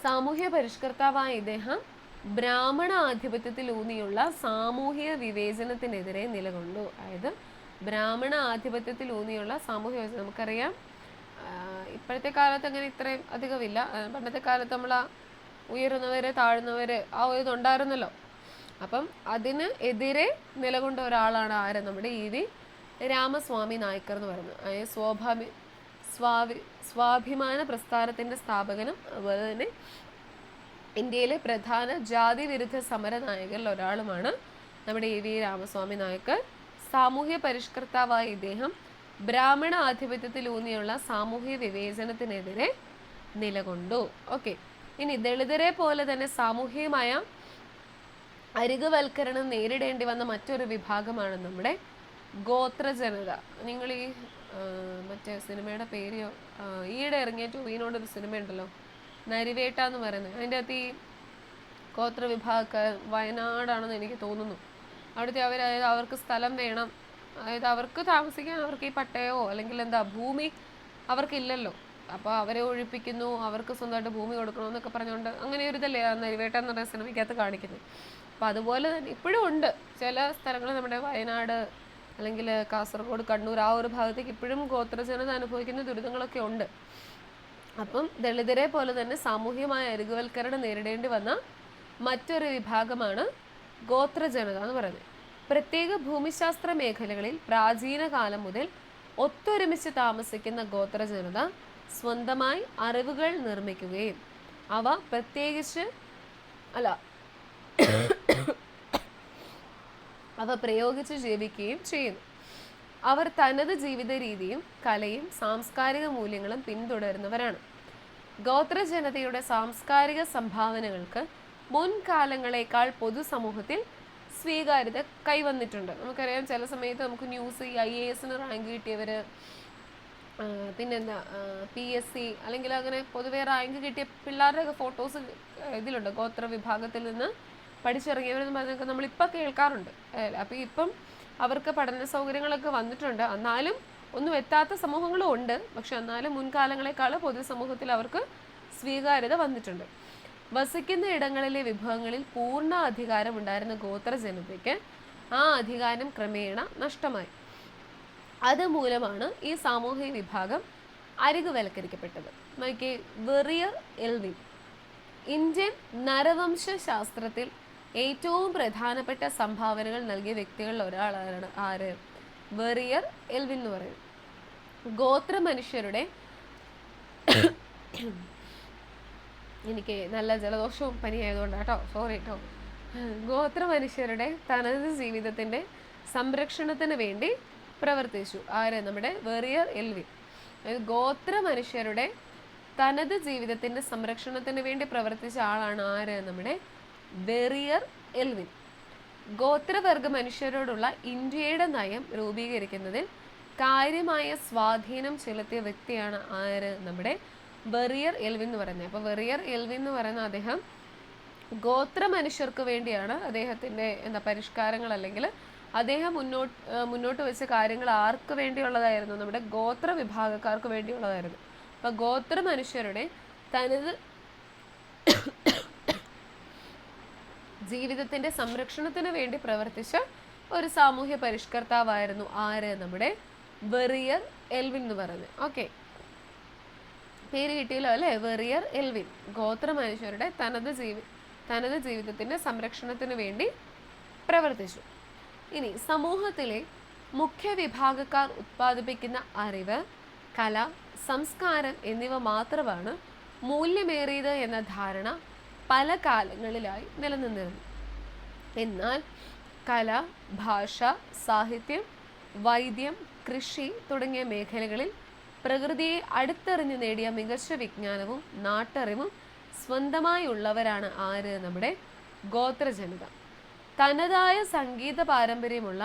സാമൂഹ്യ പരിഷ്കർത്താവായ ഇദ്ദേഹം ബ്രാഹ്മണ ആധിപത്യത്തിൽ ഊന്നിയുള്ള സാമൂഹിക വിവേചനത്തിനെതിരെ നിലകൊണ്ടു. അതായത് ബ്രാഹ്മണ ആധിപത്യത്തിൽ ഊന്നിയുള്ള സാമൂഹിക വിവേചനം നമുക്കറിയാം. ഇപ്പോഴത്തെ കാലത്ത് അങ്ങനെ ഇത്രയും അധികമില്ല. പണ്ടത്തെ കാലത്ത് നമ്മൾ ഉയരുന്നവർ താഴ്ന്നവർ ആ ഒരു ഇതുണ്ടായിരുന്നല്ലോ. അപ്പം അതിന് എതിരെ നിലകൊണ്ട ഒരാളാണ് ആര്? നമ്മുടെ EV രാമസ്വാമി നായ്ക്കർ എന്ന് പറയുന്നത്. അതായത് സ്വാഭിമാന പ്രസ്ഥാനത്തിൻ്റെ സ്ഥാപകനും അതുപോലെ തന്നെ ഇന്ത്യയിലെ പ്രധാന ജാതി വിരുദ്ധ സമര നായകരിൽ ഒരാളുമാണ് നമ്മുടെ EV രാമസ്വാമി നായ്ക്കർ. സാമൂഹ്യ പരിഷ്കർത്താവായ ഇദ്ദേഹം ബ്രാഹ്മണ ആധിപത്യത്തിൽ ഊന്നിയുള്ള സാമൂഹ്യ വിവേചനത്തിനെതിരെ നിലകൊണ്ടു. ഓക്കെ. ഇനി ദളിതരെ പോലെ തന്നെ സാമൂഹികമായ അരികുവൽക്കരണം നേരിടേണ്ടി വന്ന മറ്റൊരു വിഭാഗമാണ് നമ്മുടെ ഗോത്ര ജനത. നിങ്ങൾ ഈ മറ്റേ സിനിമയുടെ പേര് ഈയിടെ ഇറങ്ങിയ ടോവിനോടൊരു സിനിമ ഉണ്ടല്ലോ, നരിവേട്ട എന്ന് പറയുന്നത്. അതിൻ്റെ അകത്ത് ഈ ഗോത്ര വിഭാഗക്കാർ വയനാടാണെന്ന് എനിക്ക് തോന്നുന്നു. അവിടുത്തെ അതായത് അവർക്ക് സ്ഥലം വേണം, അതായത് അവർക്ക് താമസിക്കാൻ അവർക്ക് ഈ പട്ടയോ അല്ലെങ്കിൽ എന്താ ഭൂമി അവർക്കില്ലല്ലോ, അപ്പോൾ അവരെ ഒഴിപ്പിക്കുന്നു, അവർക്ക് സ്വന്തമായിട്ട് ഭൂമി കൊടുക്കണമെന്നൊക്കെ പറഞ്ഞുകൊണ്ട് അങ്ങനെ ഒരു ഇതല്ലേ ആ നരിവേട്ട എന്ന് പറയുന്ന സിനിമയ്ക്കകത്ത് കാണിക്കുന്നത്. അപ്പോൾ അതുപോലെ തന്നെ ഇപ്പോഴും ഉണ്ട് ചില സ്ഥലങ്ങൾ, നമ്മുടെ വയനാട് അല്ലെങ്കിൽ കാസർഗോഡ്, കണ്ണൂർ ആ ഒരു ഭാഗത്തേക്ക് ഇപ്പോഴും ഗോത്രജനത അനുഭവിക്കുന്ന ദുരിതങ്ങളൊക്കെ ഉണ്ട്. അപ്പം ദളിതരെ പോലെ തന്നെ സാമൂഹികമായ അരികുവൽക്കരണം നേരിടേണ്ടി വന്ന മറ്റൊരു വിഭാഗമാണ് ഗോത്രജനത എന്ന് പറയുന്നത്. പ്രത്യേക ഭൂമിശാസ്ത്ര മേഖലകളിൽ പ്രാചീന കാലം മുതൽ ഒത്തൊരുമിച്ച് താമസിക്കുന്ന ഗോത്രജനത സ്വന്തമായി അറിവുകൾ നിർമ്മിക്കുകയും അവ പ്രയോഗിച്ച് ജീവിക്കുകയും ചെയ്യുന്നു. അവർ തനത് ജീവിത രീതിയും കലയും സാംസ്കാരിക മൂല്യങ്ങളും പിന്തുടരുന്നവരാണ്. ഗോത്രജനതയുടെ സാംസ്കാരിക സംഭാവനകൾക്ക് മുൻകാലങ്ങളെക്കാൾ പൊതുസമൂഹത്തിൽ സ്വീകാര്യത കൈവന്നിട്ടുണ്ട്. നമുക്കറിയാം ചില സമയത്ത് നമുക്ക് ന്യൂസ് ഈ IAS റാങ്ക് കിട്ടിയവർ, പിന്നെന്താ PSC അല്ലെങ്കിൽ അങ്ങനെ പൊതുവെ റാങ്ക് കിട്ടിയ പിള്ളേരുടെയൊക്കെ ഫോട്ടോസ് ഇതിലുണ്ട്. ഗോത്ര വിഭാഗത്തിൽ നിന്ന് പഠിച്ചിറങ്ങിയവരെന്ന് പറഞ്ഞൊക്കെ നമ്മളിപ്പോൾ കേൾക്കാറുണ്ട്. അപ്പോൾ ഇപ്പം അവർക്ക് പഠന സൗകര്യങ്ങളൊക്കെ വന്നിട്ടുണ്ട്, എന്നാലും ഒന്നും എത്താത്ത സമൂഹങ്ങളും ഉണ്ട്. പക്ഷെ എന്നാലും മുൻകാലങ്ങളെക്കാൾ പൊതുസമൂഹത്തിൽ അവർക്ക് സ്വീകാര്യത വന്നിട്ടുണ്ട്. വസിക്കുന്ന ഇടങ്ങളിലെ വിഭവങ്ങളിൽ പൂർണ്ണ അധികാരം ഉണ്ടായിരുന്ന ഗോത്ര ജനതയ്ക്ക് ആ അധികാരം ക്രമേണ നഷ്ടമായി. അതുമൂലമാണ് ഈ സാമൂഹിക വിഭാഗം അരികുവൽക്കരിക്കപ്പെട്ടത്. നോക്കിയേ, വെറിയർ എൽവിൻ ഇന്ത്യൻ നരവംശ ശാസ്ത്രത്തിൽ ഏറ്റവും പ്രധാനപ്പെട്ട സംഭാവനകൾ നൽകിയ വ്യക്തികളിൽ ഒരാളാണ് ആര്? വെറിയർ എൽവിൻ എന്ന് പറയുന്നത്. ഗോത്ര മനുഷ്യരുടെ എനിക്ക് നല്ല ജലദോഷവും പനിയായതുകൊണ്ടാട്ടോ, സോറി കേട്ടോ. ഗോത്ര മനുഷ്യരുടെ തനത് ജീവിതത്തിൻ്റെ സംരക്ഷണത്തിന് വേണ്ടി പ്രവർത്തിച്ചു ആര്? നമ്മുടെ വെറിയർ എൽവിൻ. അതായത് ഗോത്ര മനുഷ്യരുടെ തനത് ജീവിതത്തിൻ്റെ സംരക്ഷണത്തിന് വേണ്ടി പ്രവർത്തിച്ച ആളാണ് ആര്? നമ്മുടെ വെറിയർ എൽവിൻ. ഗോത്രവർഗ മനുഷ്യരോടുള്ള ഇന്ത്യയുടെ നയം രൂപീകരിക്കുന്നതിൽ കാര്യമായ സ്വാധീനം ചെലുത്തിയ വ്യക്തിയാണ് ആര്? നമ്മുടെ വെറിയർ എൽവിൻ എന്ന് പറയുന്നത്. അപ്പോൾ വെറിയർ എൽവിൻ എന്ന് പറയുന്ന അദ്ദേഹം ഗോത്ര മനുഷ്യർക്ക് വേണ്ടിയാണ് അദ്ദേഹത്തിൻ്റെ പരിഷ്കാരങ്ങൾ അല്ലെങ്കിൽ അദ്ദേഹം മുന്നോട്ട് വെച്ച കാര്യങ്ങൾ ആർക്ക് വേണ്ടിയുള്ളതായിരുന്നു? നമ്മുടെ ഗോത്ര വിഭാഗക്കാർക്ക് വേണ്ടിയുള്ളതായിരുന്നു. അപ്പോൾ ഗോത്ര മനുഷ്യരുടെ തനത് ജീവിതത്തിൻ്റെ സംരക്ഷണത്തിന് വേണ്ടി പ്രവർത്തിച്ച ഒരു സാമൂഹ്യ പരിഷ്കർത്താവായിരുന്നു ആര്? നമ്മുടെ വെറിയർ എൽവിൻ എന്ന് പറയുന്നത്. ഓക്കെ, പേര് കിട്ടിയല്ലോ അല്ലേ? വെറിയർ എൽവിൻ ഗോത്ര മനുഷ്യരുടെ തനത് ജീവിതത്തിൻ്റെ സംരക്ഷണത്തിന് വേണ്ടി പ്രവർത്തിച്ചു. ഇനി സമൂഹത്തിലെ മുഖ്യ വിഭാഗക്കാർ ഉത്പാദിപ്പിക്കുന്ന അറിവ്, കല, സംസ്കാരം എന്നിവ മാത്രമാണ് മൂല്യമേറിയത് എന്ന ധാരണ പല കാലങ്ങളിലായി നിലനിന്നിരുന്നു. എന്നാൽ കല, ഭാഷ, സാഹിത്യം, വൈദ്യം, കൃഷി തുടങ്ങിയ മേഖലകളിൽ പ്രകൃതിയെ അടുത്തറിഞ്ഞ് നേടിയ മികച്ച വിജ്ഞാനവും നാട്ടറിവും സ്വന്തമായി ഉള്ളവരാണ് ആര്? നമ്മുടെ ഗോത്രജനത. തനതായ സംഗീത പാരമ്പര്യമുള്ള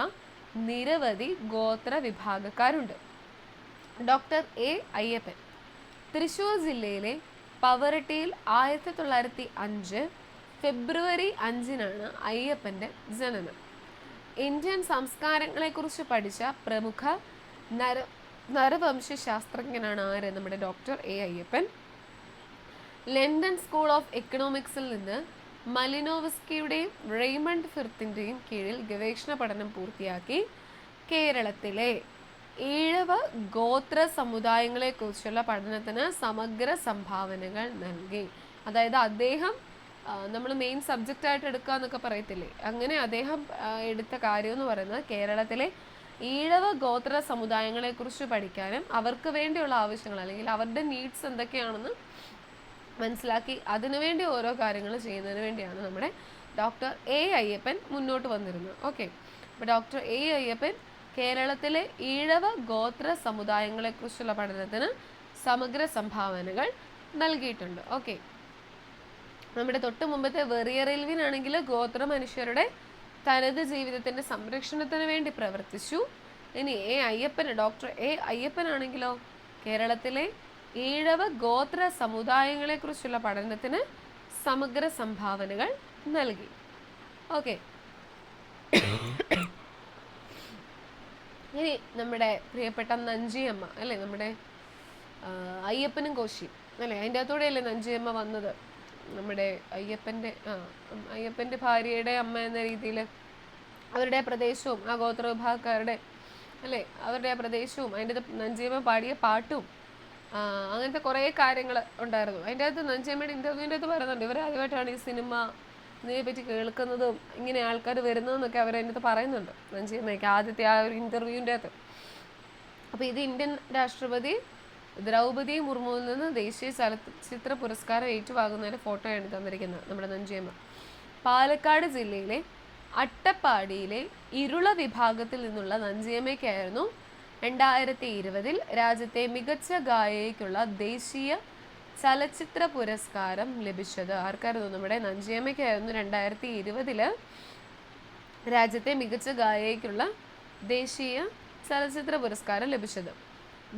നിരവധി ഗോത്ര വിഭാഗക്കാരുണ്ട്. Doctor A. അയ്യപ്പൻ തൃശ്ശൂർ ജില്ലയിലെ പവറട്ടിയിൽ 1905 ഫെബ്രുവരി 5 അയ്യപ്പൻ്റെ ജനനം. ഇന്ത്യൻ സംസ്കാരങ്ങളെക്കുറിച്ച് പഠിച്ച പ്രമുഖ നരവംശ ശാസ്ത്രജ്ഞനാണ് ആര്? നമ്മുടെ doctor A. Ayyappan. London school of എക്കണോമിക്സിൽ നിന്ന് മലിനോവ്സ്കിയുടെയും റെയ്മണ്ട് ഫിർത്തിൻ്റെയും കീഴിൽ ഗവേഷണ പഠനം പൂർത്തിയാക്കി കേരളത്തിലെ ഈഴവ ഗോത്ര സമുദായങ്ങളെക്കുറിച്ചുള്ള പഠനത്തിന് സമഗ്ര സംഭാവനകൾ നൽകി. അതായത് അദ്ദേഹം നമ്മൾ മെയിൻ സബ്ജക്റ്റായിട്ട് എടുക്കുക എന്നൊക്കെ പറയത്തില്ലേ, അങ്ങനെ അദ്ദേഹം എടുത്ത കാര്യം എന്ന് പറയുന്നത് കേരളത്തിലെ ഈഴവ ഗോത്ര സമുദായങ്ങളെക്കുറിച്ച് പഠിക്കാനും അവർക്ക് വേണ്ടിയുള്ള ആവശ്യങ്ങൾ അല്ലെങ്കിൽ അവരുടെ നീഡ്സ് എന്തൊക്കെയാണെന്ന് മനസ്സിലാക്കി അതിനുവേണ്ടി ഓരോ കാര്യങ്ങൾ ചെയ്യുന്നതിന് വേണ്ടിയാണ് നമ്മുടെ ഡോക്ടർ A. അയ്യപ്പൻ മുന്നോട്ട് വന്നിരുന്നത്. ഓക്കെ, അപ്പോൾ ഡോക്ടർ A. അയ്യപ്പൻ കേരളത്തിലെ ഈഴവ ഗോത്ര സമുദായങ്ങളെക്കുറിച്ചുള്ള പഠനത്തിന് സമഗ്ര സംഭാവനകൾ നൽകിയിട്ടുണ്ട്. ഓക്കെ, നമ്മുടെ തൊട്ട് മുമ്പത്തെ വെറിയർ എൽവിൻ ആണെങ്കിൽ ഗോത്ര മനുഷ്യരുടെ തനത് ജീവിതത്തിൻ്റെ സംരക്ഷണത്തിന് വേണ്ടി പ്രവർത്തിച്ചു. ഇനി ഡോക്ടർ A. അയ്യപ്പൻ ആണെങ്കിലോ കേരളത്തിലെ ഈഴവ ഗോത്ര സമുദായങ്ങളെക്കുറിച്ചുള്ള പഠനത്തിന് സമഗ്ര സംഭാവനകൾ നൽകി. ഓക്കെ, ഇനി നമ്മുടെ പ്രിയപ്പെട്ട നഞ്ചിയമ്മ അല്ലേ, നമ്മുടെ അയ്യപ്പനും കോശിയും അല്ലേ, അതിൻ്റെ അകത്തൂടെയല്ലേ നഞ്ചിയമ്മ വന്നത്. നമ്മുടെ അയ്യപ്പൻ്റെ ഭാര്യയുടെ അമ്മ എന്ന രീതിയിൽ അവരുടെ പ്രദേശവും ആ ഗോത്ര വിഭാഗക്കാരുടെ അല്ലേ അവരുടെ ആ പ്രദേശവും അതിൻ്റെ നഞ്ചിയമ്മ പാടിയ പാട്ടും അങ്ങനത്തെ കുറേ കാര്യങ്ങൾ ഉണ്ടായിരുന്നു. അതിൻ്റെ അകത്ത് നഞ്ചിയമ്മയുടെ ഇൻ്റർവ്യൂവിൻ്റെ അകത്ത് പറയുന്നുണ്ട്, ഇവർ ആദ്യമായിട്ടാണ് ഈ സിനിമ ഇതിനെപ്പറ്റി കേൾക്കുന്നതും ഇങ്ങനെ ആൾക്കാർ വരുന്നതെന്നൊക്കെ അവരതിൻ്റെ അകത്ത് പറയുന്നുണ്ട് നഞ്ചിയമ്മയ്ക്ക് ആദ്യത്തെ ആ ഒരു ഇൻ്റർവ്യൂവിൻ്റെ അകത്ത്. അപ്പോൾ ഇത് ഇന്ത്യൻ രാഷ്ട്രപതി ദ്രൗപദി മുർമുവിൽ നിന്ന് ദേശീയ ചലച്ചിത്ര പുരസ്കാരം ഏറ്റുവാങ്ങുന്നതിൻ്റെ ഫോട്ടോയാണ് തന്നിരിക്കുന്നത് നമ്മുടെ നഞ്ചിയമ്മ. പാലക്കാട് ജില്ലയിലെ അട്ടപ്പാടിയിലെ ഇരുള വിഭാഗത്തിൽ നിന്നുള്ള നഞ്ചിയമ്മയ്ക്കായിരുന്നു 2020 രാജ്യത്തെ മികച്ച ഗായികയ്ക്കുള്ള ദേശീയ ചലച്ചിത്ര പുരസ്കാരം ലഭിച്ചത്. ആർക്കായിരുന്നു? നമ്മുടെ നഞ്ചിയമ്മയ്ക്കായിരുന്നു 2020 രാജ്യത്തെ മികച്ച ഗായികയ്ക്കുള്ള ദേശീയ ചലച്ചിത്ര പുരസ്കാരം ലഭിച്ചത്.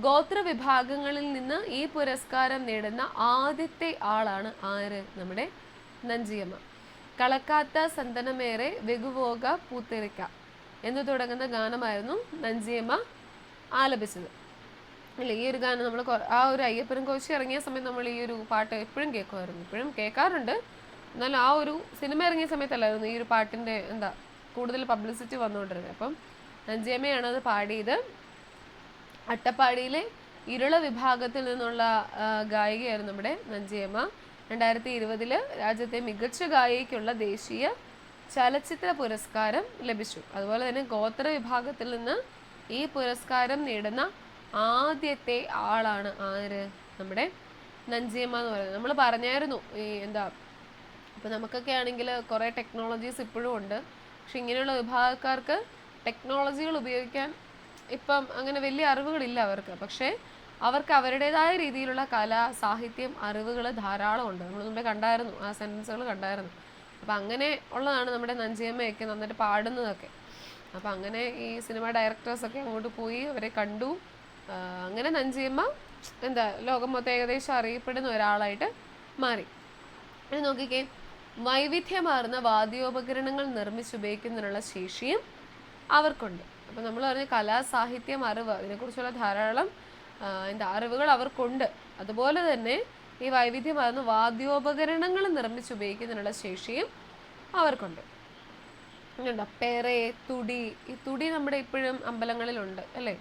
ഗോത്ര വിഭാഗങ്ങളിൽ നിന്ന് ഈ പുരസ്കാരം നേടുന്ന ആദ്യത്തെ ആളാണ് ആര്? നമ്മുടെ നഞ്ചിയമ്മ. കളക്കാത്ത സന്തനമേറെ വെഗുവോക പൂത്തെറിക്ക എന്ന് തുടങ്ങുന്ന ഗാനമായിരുന്നു നഞ്ചിയമ്മ ആലപിച്ചത് അല്ലേ. ഈ ഒരു ഗാനം നമ്മൾ ആ ഒരു അയ്യപ്പനും കോശി ഇറങ്ങിയ സമയത്ത് നമ്മൾ ഈ ഒരു പാട്ട് എപ്പോഴും കേൾക്കുമായിരുന്നു, ഇപ്പോഴും കേൾക്കാറുണ്ട്. എന്നാൽ ആ ഒരു സിനിമ ഇറങ്ങിയ സമയത്തല്ലായിരുന്നു ഈ ഒരു പാട്ടിൻ്റെ കൂടുതൽ പബ്ലിസിറ്റി വന്നുകൊണ്ടിരുന്നത്. അപ്പം നഞ്ചിയമ്മയാണ് അത് പാടിയത്. അട്ടപ്പാടിയിലെ ഇരുള വിഭാഗത്തിൽ നിന്നുള്ള ഗായികയായിരുന്നു നമ്മുടെ നഞ്ചിയമ്മ. 2020 രാജ്യത്തെ മികച്ച ഗായികയ്ക്കുള്ള ദേശീയ ചലച്ചിത്ര പുരസ്കാരം ലഭിച്ചു. അതുപോലെ തന്നെ ഗോത്ര വിഭാഗത്തിൽ നിന്ന് ഈ പുരസ്കാരം നേടുന്ന ആദ്യത്തെ ആളാണ് ആര്? നമ്മുടെ നഞ്ചിയമ്മ എന്ന് പറയുന്നത്. നമ്മൾ പറഞ്ഞായിരുന്നു ഈ ഇപ്പം നമുക്കൊക്കെ ആണെങ്കിൽ കുറേ ടെക്നോളജീസ് ഇപ്പോഴും ഉണ്ട്, പക്ഷെ ഇങ്ങനെയുള്ള വിഭാഗക്കാർക്ക് ടെക്നോളജികൾ ഉപയോഗിക്കാൻ ഇപ്പം അങ്ങനെ വലിയ അറിവുകളില്ല അവർക്ക്. പക്ഷേ അവർക്ക് അവരുടേതായ രീതിയിലുള്ള കല, സാഹിത്യം, അറിവുകൾ ധാരാളം ഉണ്ട്. നമ്മൾ മുമ്പേ കണ്ടായിരുന്നു, ആ സെൻറ്റൻസുകൾ കണ്ടായിരുന്നു. അപ്പം അങ്ങനെ ഉള്ളതാണ് നമ്മുടെ നഞ്ചിയമ്മയൊക്കെ നന്നായിട്ട് പാടുന്നതൊക്കെ. അപ്പം അങ്ങനെ ഈ സിനിമ ഡയറക്ടേഴ്സൊക്കെ അങ്ങോട്ട് പോയി അവരെ കണ്ടു. അങ്ങനെ നഞ്ചിയമ്മ ലോകം മൊത്തം ഏകദേശം അറിയപ്പെടുന്ന ഒരാളായിട്ട് മാറി. ഇനി നോക്കിക്കേ, വൈവിധ്യമാർന്ന വാദ്യോപകരണങ്ങൾ നിർമ്മിച്ചുപയോഗിക്കുന്നതിനുള്ള ശേഷിയും അവർക്കുണ്ട്. അപ്പം നമ്മൾ പറഞ്ഞ കലാ, സാഹിത്യം, അറിവ്, അതിനെക്കുറിച്ചുള്ള ധാരാളം അറിവുകൾ അവർക്കുണ്ട്. അതുപോലെ തന്നെ ഈ വൈവിധ്യമാർന്ന വാദ്യോപകരണങ്ങൾ നിർമ്മിച്ചുപയോഗിക്കുന്നതിനുള്ള ശേഷിയും അവർക്കുണ്ട്. പെറേ, തുടി. ഈ തുടി നമ്മുടെ ഇപ്പോഴും അമ്പലങ്ങളിലുണ്ട് അല്ലേ.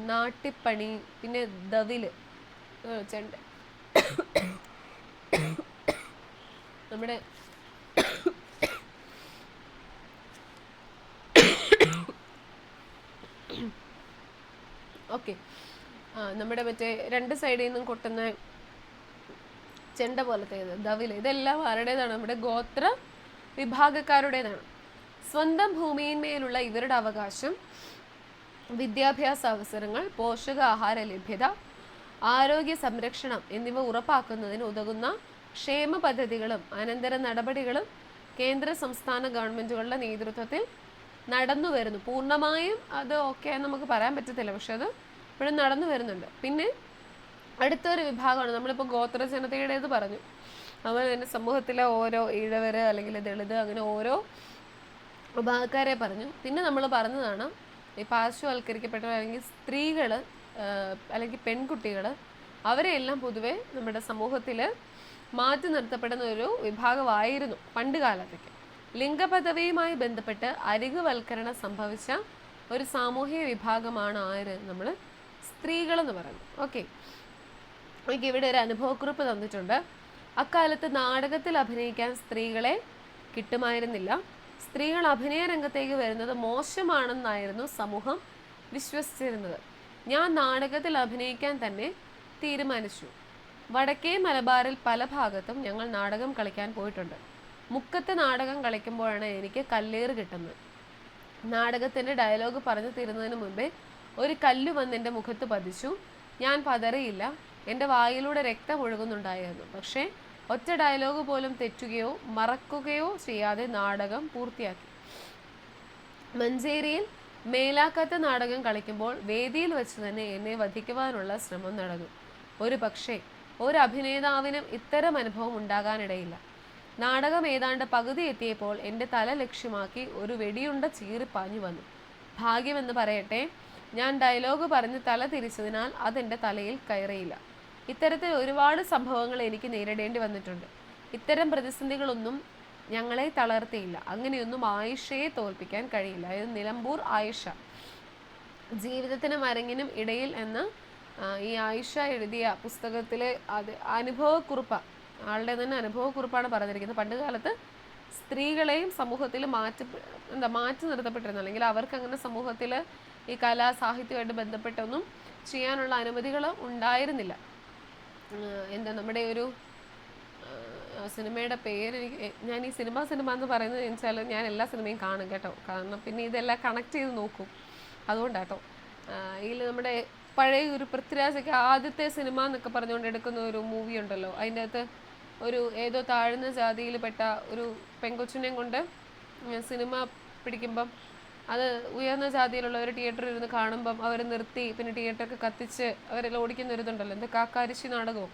നാട്ടിപ്പണി, പിന്നെ ദവില്, ചെണ്ട, നമ്മുടെ ഓക്കെ നമ്മുടെ മറ്റേ രണ്ട് സൈഡിൽ നിന്നും കൊട്ടുന്ന ചെണ്ട പോലത്തെ ദവില്, ഇതെല്ലാം ആരുടേതാണ്? നമ്മുടെ ഗോത്ര വിഭാഗക്കാരുടേതാണ്. സ്വന്തം ഭൂമിയിന്മേലുള്ള ഇവരുടെ അവകാശം, വിദ്യാഭ്യാസ അവസരങ്ങൾ, പോഷകാഹാര ലഭ്യത, ആരോഗ്യ സംരക്ഷണം എന്നിവ ഉറപ്പാക്കുന്നതിന് ഉതകുന്ന ക്ഷേമ പദ്ധതികളും അനന്തര നടപടികളും കേന്ദ്ര സംസ്ഥാന ഗവൺമെൻറ്റുകളുടെ നേതൃത്വത്തിൽ നടന്നു വരുന്നു. പൂർണ്ണമായും അത് ഓക്കെ നമുക്ക് പറയാൻ പറ്റത്തില്ല, പക്ഷെ അത് ഇപ്പോഴും നടന്നു വരുന്നുണ്ട്. പിന്നെ അടുത്തൊരു വിഭാഗമാണ്, നമ്മളിപ്പോൾ ഗോത്ര ജനതയുടേത് പറഞ്ഞു, അതുപോലെ തന്നെ സമൂഹത്തിലെ ഓരോ ഈഴവര് അല്ലെങ്കിൽ ദളിത്, അങ്ങനെ ഓരോ വിഭാഗക്കാരെ പറഞ്ഞു. പിന്നെ നമ്മൾ പറഞ്ഞതാണ് ഈ പാർശ്വവൽക്കരിക്കപ്പെട്ട അല്ലെങ്കിൽ സ്ത്രീകൾ അല്ലെങ്കിൽ പെൺകുട്ടികൾ, അവരെയെല്ലാം പൊതുവെ നമ്മുടെ സമൂഹത്തിൽ മാറ്റി നിർത്തപ്പെടുന്ന ഒരു വിഭാഗമായിരുന്നു പണ്ട് കാലത്തൊക്കെ. ലിംഗപദവിയുമായി ബന്ധപ്പെട്ട് അരികുവൽക്കരണം സംഭവിച്ച ഒരു സാമൂഹിക വിഭാഗമാണ് ആര്? നമ്മൾ സ്ത്രീകളെന്ന് പറയുന്നത്. ഓക്കെ, ഇവിടെ ഒരു അനുഭവക്കുറിപ്പ് തന്നിട്ടുണ്ട്. അക്കാലത്ത് നാടകത്തിൽ അഭിനയിക്കാൻ സ്ത്രീകളെ കിട്ടുമായിരുന്നില്ല. സ്ത്രീകൾ അഭിനയ രംഗത്തേക്ക് വരുന്നത് മോശമാണെന്നായിരുന്നു സമൂഹം വിശ്വസിച്ചിരുന്നത്. ഞാൻ നാടകത്തിൽ അഭിനയിക്കാൻ തന്നെ തീരുമാനിച്ചു. വടക്കേ മലബാറിൽ പല ഭാഗത്തും ഞങ്ങൾ നാടകം കളിക്കാൻ പോയിട്ടുണ്ട്. മുക്കത്ത് നാടകം കളിക്കുമ്പോഴാണ് എനിക്ക് കല്ലേറ് കിട്ടുന്നത്. നാടകത്തിൻ്റെ ഡയലോഗ് പറഞ്ഞു തീരുന്നതിന് മുമ്പേ ഒരു കല്ല് വന്ന് എൻ്റെ മുഖത്ത് പതിച്ചു. ഞാൻ പതറിയില്ല. എൻ്റെ വായിലൂടെ രക്തം ഒഴുകുന്നുണ്ടായിരുന്നു. പക്ഷേ ഒറ്റ ഡയലോഗ് പോലും തെറ്റുകയോ മറക്കുകയോ ചെയ്യാതെ നാടകം പൂർത്തിയാക്കി. മഞ്ചേരിയിൽ മേലാക്കത്ത് നാടകം കളിക്കുമ്പോൾ വേദിയിൽ വെച്ച് തന്നെ എന്നെ വധിക്കുവാനുള്ള ശ്രമം നടന്നു. ഒരു പക്ഷേ ഒരു അഭിനേതാവിനും ഇത്തരം അനുഭവം ഉണ്ടാകാനിടയില്ല. നാടകം ഏതാണ്ട് പകുതി എത്തിയപ്പോൾ എൻ്റെ തല ലക്ഷ്യമാക്കി ഒരു വെടിയുണ്ട ചീറിപ്പാഞ്ഞു വന്നു. ഭാഗ്യമെന്ന് പറയട്ടെ, ഞാൻ ഡയലോഗ് പറഞ്ഞ് തല തിരിച്ചതിനാൽ അതെൻ്റെ തലയിൽ കയറിയില്ല. ഇത്തരത്തിൽ ഒരുപാട് സംഭവങ്ങൾ എനിക്ക് നേരിടേണ്ടി വന്നിട്ടുണ്ട്. ഇത്തരം പ്രതിസന്ധികളൊന്നും ഞങ്ങളെ തളർത്തിയില്ല. അങ്ങനെയൊന്നും ആയിഷയെ തോൽപ്പിക്കാൻ കഴിയില്ല. ഇത് നിലമ്പൂർ ആയിഷ. ജീവിതത്തിനും അരങ്ങിനും ഇടയിൽ എന്ന ഈ ആയിഷ എഴുതിയ പുസ്തകത്തിലെ അനുഭവക്കുറിപ്പാണ്. ആളുടെ തന്നെ അനുഭവക്കുറിപ്പാണ് പറഞ്ഞിരിക്കുന്നത്. പണ്ട് കാലത്ത് സ്ത്രീകളെയും സമൂഹത്തിൽ മാറ്റി നിർത്തപ്പെട്ടിരുന്നു, അല്ലെങ്കിൽ അവർക്ക് അങ്ങനെ സമൂഹത്തിൽ ഈ കലാ സാഹിത്യമായിട്ട് ബന്ധപ്പെട്ടൊന്നും ചെയ്യാനുള്ള അനുമതികൾ ഉണ്ടായിരുന്നില്ല. നമ്മുടെ ഒരു സിനിമയുടെ പേര് ഞാൻ ഈ സിനിമ എന്ന് പറയുന്നത് വെച്ചാൽ ഞാൻ എല്ലാ സിനിമയും കാണും കേട്ടോ, കാരണം പിന്നെ ഇതെല്ലാം കണക്ട് ചെയ്ത് നോക്കും, അതുകൊണ്ടാട്ടോ. ഇതിൽ നമ്മുടെ പഴയ ഒരു പൃഥ്വിരാജൊക്കെ ആദ്യത്തെ സിനിമ എന്നൊക്കെ പറഞ്ഞുകൊണ്ട് എടുക്കുന്ന ഒരു മൂവി ഉണ്ടല്ലോ, അതിൻ്റെ അകത്ത് ഒരു ഏതോ താഴ്ന്ന ജാതിയിൽപ്പെട്ട ഒരു പെങ്കൊച്ചിനെയും കൊണ്ട് സിനിമ പിടിക്കുമ്പം അത് ഉയർന്ന ജാതിയിലുള്ള ഒരു തിയേറ്ററിൽ ഇരുന്ന് കാണുമ്പം അവർ നിർത്തി, പിന്നെ തിയേറ്ററൊക്കെ കത്തിച്ച് അവരെല്ലാം ഓടിക്കുന്ന ഒരു ഇതുണ്ടല്ലോ, എന്താ കാക്കാരിശി നാടകവും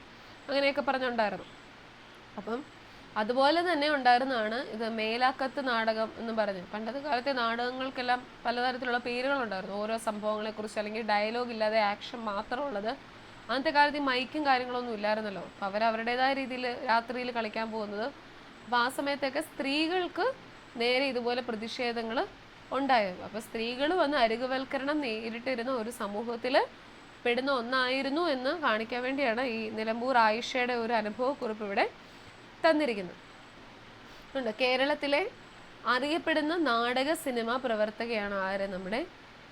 അങ്ങനെയൊക്കെ പറഞ്ഞുണ്ടായിരുന്നു. അപ്പം അതുപോലെ തന്നെ ഉണ്ടായിരുന്നതാണ് ഇത് മേലാക്കത്ത് നാടകം എന്ന് പറഞ്ഞ്. പണ്ടത്തെ കാലത്തെ നാടകങ്ങൾക്കെല്ലാം പലതരത്തിലുള്ള പേരുകളുണ്ടായിരുന്നു, ഓരോ സംഭവങ്ങളെക്കുറിച്ച്, അല്ലെങ്കിൽ ഡയലോഗ് ഇല്ലാതെ ആക്ഷൻ മാത്രമുള്ളത്. അന്നത്തെ കാലത്ത് ഈ മൈക്കും കാര്യങ്ങളൊന്നും ഇല്ലായിരുന്നല്ലോ. അപ്പം അവരവരുടേതായ രീതിയിൽ രാത്രിയിൽ കളിക്കാൻ പോകുന്നത്. അപ്പം ആ സമയത്തൊക്കെ സ്ത്രീകൾക്ക് നേരെ ഇതുപോലെ പ്രതിഷേധങ്ങൾ ഉണ്ടായിരുന്നു. അപ്പോൾ സ്ത്രീകൾ വന്ന് അരികുവൽക്കരണം നേരിട്ടിരുന്ന ഒരു സമൂഹത്തിൽ പെടുന്ന ഒന്നായിരുന്നു എന്ന് കാണിക്കാൻ വേണ്ടിയാണ് ഈ നിലമ്പൂർ ആയിഷയുടെ ഒരു അനുഭവക്കുറിപ്പ് ഇവിടെ തന്നിരിക്കുന്നത്. കേരളത്തിലെ അറിയപ്പെടുന്ന നാടക സിനിമ പ്രവർത്തകയാണ് ആര്? നമ്മുടെ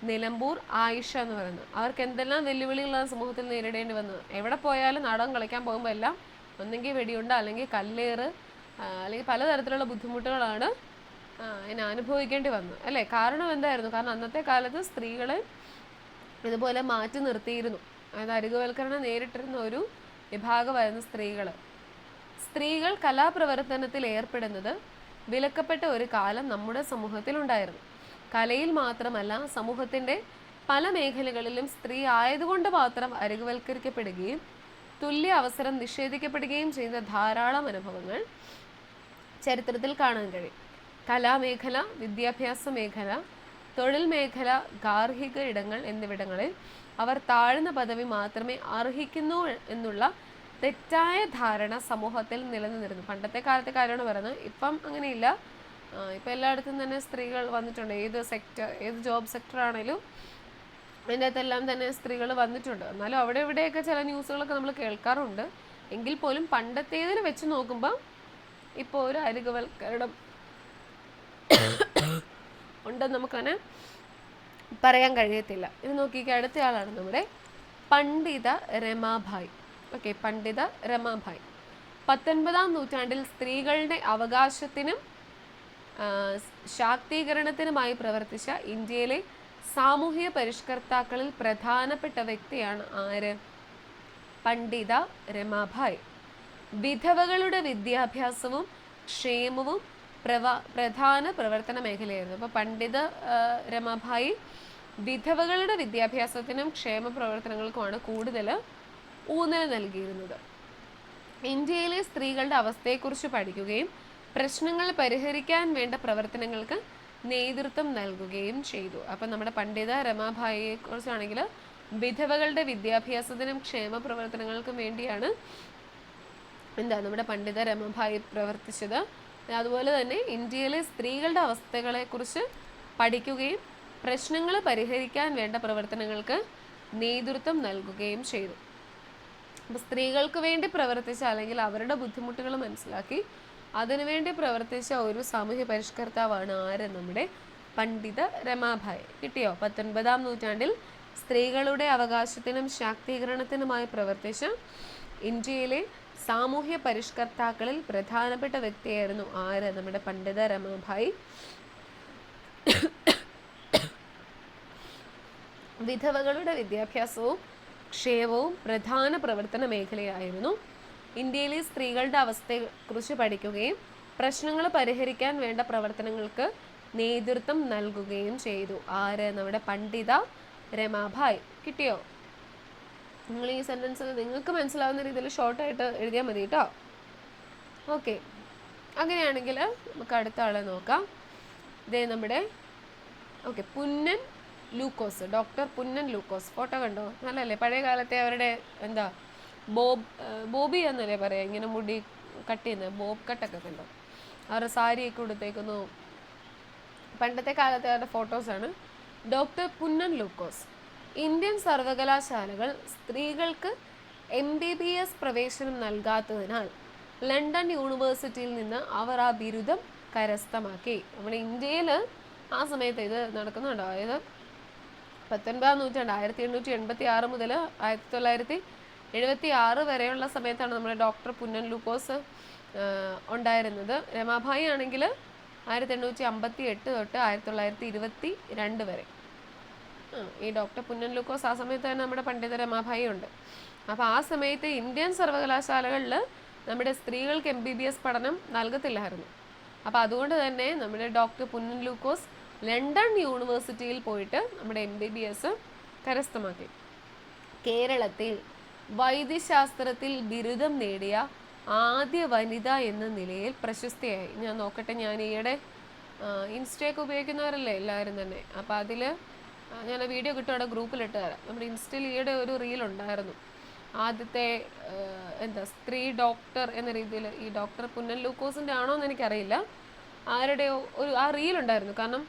നിലമ്പൂർ ആയിഷ എന്ന് പറയുന്നത്. അവർക്ക് എന്തെല്ലാം വെല്ലുവിളികളാണ് സമൂഹത്തിൽ നേരിടേണ്ടി വന്നത്. എവിടെ പോയാലും നാടകം കളിക്കാൻ പോകുമ്പോൾ എല്ലാം ഒന്നെങ്കിൽ വെടിയുണ്ട, അല്ലെങ്കിൽ കല്ലേറ്, അല്ലെങ്കിൽ പലതരത്തിലുള്ള ബുദ്ധിമുട്ടുകളാണ് അതിനെ അനുഭവിക്കേണ്ടി വന്നത്, അല്ലേ? കാരണം എന്തായിരുന്നു? കാരണം അന്നത്തെ കാലത്ത് സ്ത്രീകളെ ഇതുപോലെ മാറ്റി നിർത്തിയിരുന്നു. അതായത് അരികുവൽക്കരണം നേരിട്ടിരുന്ന ഒരു വിഭാഗമായിരുന്നു സ്ത്രീകൾ. സ്ത്രീകൾ കലാപ്രവർത്തനത്തിൽ ഏർപ്പെടുന്നത് വിലക്കപ്പെട്ട ഒരു കാലം നമ്മുടെ സമൂഹത്തിൽ ഉണ്ടായിരുന്നു. കലയിൽ മാത്രമല്ല, സമൂഹത്തിൻ്റെ പല മേഖലകളിലും സ്ത്രീ ആയതുകൊണ്ട് മാത്രം അരികുവൽക്കരിക്കപ്പെടുകയും തുല്യ അവസരം നിഷേധിക്കപ്പെടുകയും ചെയ്യുന്ന ധാരാളം അനുഭവങ്ങൾ ചരിത്രത്തിൽ കാണാൻ കഴിയും. കലാമേഖല, വിദ്യാഭ്യാസ മേഖല, തൊഴിൽ മേഖല, ഗാർഹിക ഇടങ്ങൾ എന്നിവിടങ്ങളിൽ അവർ താഴ്ന്ന പദവി മാത്രമേ അർഹിക്കുന്നു എന്നുള്ള തെറ്റായ ധാരണ സമൂഹത്തിൽ നിലനിന്നിരുന്നു. പണ്ടത്തെ കാലത്തെ കാര്യമാണ് പറയുന്നത്. ഇപ്പം അങ്ങനെയില്ല. ഇപ്പം എല്ലായിടത്തും തന്നെ സ്ത്രീകൾ വന്നിട്ടുണ്ട്. ഏത് ജോബ് സെക്ടർ ആണെങ്കിലും അതിൻ്റെ അകത്തെല്ലാം തന്നെ സ്ത്രീകൾ വന്നിട്ടുണ്ട്. എന്നാലും അവിടെ ഇവിടെയൊക്കെ ചില ന്യൂസുകളൊക്കെ നമ്മൾ കേൾക്കാറുണ്ട്. എങ്കിൽ പോലും പണ്ടത്തേതിന് വെച്ച് നോക്കുമ്പോൾ ഇപ്പോൾ ഒരു അരികുവൽക്കരണം ഉണ്ടെന്ന് നമുക്കങ്ങനെ പറയാൻ കഴിയത്തില്ല. ഇത് നോക്കിക്കുക, അടുത്തയാളാണ് നമ്മുടെ പണ്ഡിത രമാഭായ്. ഓക്കെ, പണ്ഡിത രമാഭായ് 19-ാം നൂറ്റാണ്ടിൽ സ്ത്രീകളുടെ അവകാശത്തിനും ശാക്തീകരണത്തിനുമായി പ്രവർത്തിച്ച ഇന്ത്യയിലെ സാമൂഹിക പരിഷ്കർത്താക്കളിൽ പ്രധാനപ്പെട്ട വ്യക്തിയാണ് ആര്? പണ്ഡിത രമാഭായ്. വിധവകളുടെ വിദ്യാഭ്യാസവും ക്ഷേമവും പ്രധാന പ്രവർത്തന മേഖലയായിരുന്നു. അപ്പോൾ പണ്ഡിത രമാഭായി വിധവകളുടെ വിദ്യാഭ്യാസത്തിനും ക്ഷേമ പ്രവർത്തനങ്ങൾക്കുമാണ് കൂടുതൽ ഊന്നൽ നൽകിയിരുന്നത്. ഇന്ത്യയിലെ സ്ത്രീകളുടെ അവസ്ഥയെക്കുറിച്ച് പഠിക്കുകയും പ്രശ്നങ്ങൾ പരിഹരിക്കാൻ വേണ്ട പ്രവർത്തനങ്ങൾക്ക് നേതൃത്വം നൽകുകയും ചെയ്തു. അപ്പം നമ്മുടെ പണ്ഡിത രമാഭായിയെ കുറിച്ചാണെങ്കിൽ വിധവകളുടെ വിദ്യാഭ്യാസത്തിനും ക്ഷേമ പ്രവർത്തനങ്ങൾക്കും വേണ്ടിയാണ് നമ്മുടെ പണ്ഡിത രമാഭായി പ്രവർത്തിച്ചത്. അതുപോലെ തന്നെ ഇന്ത്യയിലെ സ്ത്രീകളുടെ അവസ്ഥകളെക്കുറിച്ച് പഠിക്കുകയും പ്രശ്നങ്ങൾ പരിഹരിക്കാൻ വേണ്ട പ്രവർത്തനങ്ങൾക്ക് നേതൃത്വം നൽകുകയും ചെയ്തു. അപ്പോൾ സ്ത്രീകൾക്ക് വേണ്ടി പ്രവർത്തിച്ച, അല്ലെങ്കിൽ അവരുടെ ബുദ്ധിമുട്ടുകൾ മനസ്സിലാക്കി അതിനുവേണ്ടി പ്രവർത്തിച്ച ഒരു സാമൂഹ്യ പരിഷ്കർത്താവാണ് ആര്? നമ്മുടെ പണ്ഡിത രമാഭായ്. കിട്ടിയോ? 19-ാം നൂറ്റാണ്ടിൽ സ്ത്രീകളുടെ അവകാശത്തിനും ശാക്തീകരണത്തിനുമായി പ്രവർത്തിച്ച ഇന്ത്യയിലെ സാമൂഹ്യ പരിഷ്കർത്താക്കളിൽ പ്രധാനപ്പെട്ട വ്യക്തിയായിരുന്നു ആര്? നമ്മുടെ പണ്ഡിത രമാഭായ്. വിധവകളുടെ വിദ്യാഭ്യാസവും ക്ഷേമവും പ്രധാന പ്രവർത്തന മേഖലയായിരുന്നു. ഇന്ത്യയിലെ സ്ത്രീകളുടെ അവസ്ഥയെക്കുറിച്ച് പഠിക്കുകയും പ്രശ്നങ്ങൾ പരിഹരിക്കാൻ വേണ്ട പ്രവർത്തനങ്ങൾക്ക് നേതൃത്വം നൽകുകയും ചെയ്തു. ആര്? നമ്മുടെ പണ്ഡിത രമാഭായ്. കിട്ടിയോ? നിങ്ങൾ ഈ സെൻറ്റൻസ് നിങ്ങൾക്ക് മനസ്സിലാവുന്ന രീതിയിൽ ഷോർട്ടായിട്ട് എഴുതിയാൽ മതി കേട്ടോ. ഓക്കെ, അങ്ങനെയാണെങ്കിൽ നമുക്ക് അടുത്ത ആളെ നോക്കാം. ഇതേ നമ്മുടെ പുന്നൻ ലൂക്കോസ്, ഡോക്ടർ പുന്നൻ ലൂക്കോസ്. ഫോട്ടോ കണ്ടോ? നല്ലല്ലേ? പഴയ കാലത്തെ അവരുടെ എന്താ ബോബി എന്നല്ലേ പറയാം, ഇങ്ങനെ മുടി കട്ട് ചെയ്യുന്നത്, ബോബ് കട്ടൊക്കെ കണ്ടോ? അവരുടെ സാരിയൊക്കെ കൊടുത്തേക്കുന്നു. പണ്ടത്തെ കാലത്തെ അവരുടെ ഫോട്ടോസാണ്. ഡോക്ടർ പുന്നൻ ലൂക്കോസ്. ഇന്ത്യൻ സർവകലാശാലകൾ സ്ത്രീകൾക്ക് MBBS പ്രവേശനം നൽകാത്തതിനാൽ ലണ്ടൻ യൂണിവേഴ്സിറ്റിയിൽ നിന്ന് അവർ ആ ബിരുദം കരസ്ഥമാക്കി. നമ്മുടെ ഇന്ത്യയിൽ ആ സമയത്ത് ഇത് നടക്കുന്നുണ്ടോ? അതായത് 19-ാം നൂറ്റാണ്ട് 1886 മുതൽ 1976 വരെയുള്ള സമയത്താണ് നമ്മുടെ ഡോക്ടർ പുന്നൻ ലൂക്കോസ് ഉണ്ടായിരുന്നത്. രമാഭായി ആണെങ്കിൽ 1858 തൊട്ട് 1922 വരെ. ഈ ഡോക്ടർ പുന്നൻ ലൂക്കോസ് ആ സമയത്ത് തന്നെ നമ്മുടെ പണ്ഡിത രമാഭായി ഉണ്ട്. അപ്പോൾ ആ സമയത്ത് ഇന്ത്യൻ സർവകലാശാലകളിൽ നമ്മുടെ സ്ത്രീകൾക്ക് MBBS പഠനം നൽകത്തില്ലായിരുന്നു. അപ്പോൾ അതുകൊണ്ട് തന്നെ നമ്മുടെ ഡോക്ടർ പുന്നൻ ലൂക്കോസ് ലണ്ടൻ യൂണിവേഴ്സിറ്റിയിൽ പോയിട്ട് നമ്മുടെ MBBS കരസ്ഥമാക്കി. കേരളത്തിൽ വൈദ്യശാസ്ത്രത്തിൽ ബിരുദം നേടിയ ആദ്യ വനിത എന്ന നിലയിൽ പ്രശസ്തിയായി. ഞാൻ നോക്കട്ടെ, ഞാൻ ഈയിടെ ഇൻസ്റ്റയൊക്കെ ഉപയോഗിക്കുന്നവരല്ലേ എല്ലാവരും തന്നെ. അപ്പോൾ അതിൽ ഞാൻ വീഡിയോ കിട്ടും, അവിടെ ഗ്രൂപ്പിലിട്ട് തരാം. നമ്മുടെ ഇൻസ്റ്റയിൽ ഈയിടെ ഒരു റീൽ ഉണ്ടായിരുന്നു. ആദ്യത്തെ സ്ത്രീ ഡോക്ടർ എന്ന രീതിയിൽ. ഈ ഡോക്ടർ പുന്നൻ ലൂക്കോസിൻ്റെ ആണോ എന്ന് എനിക്കറിയില്ല, ആരുടെയോ ആ റീൽ ഉണ്ടായിരുന്നു. കാരണം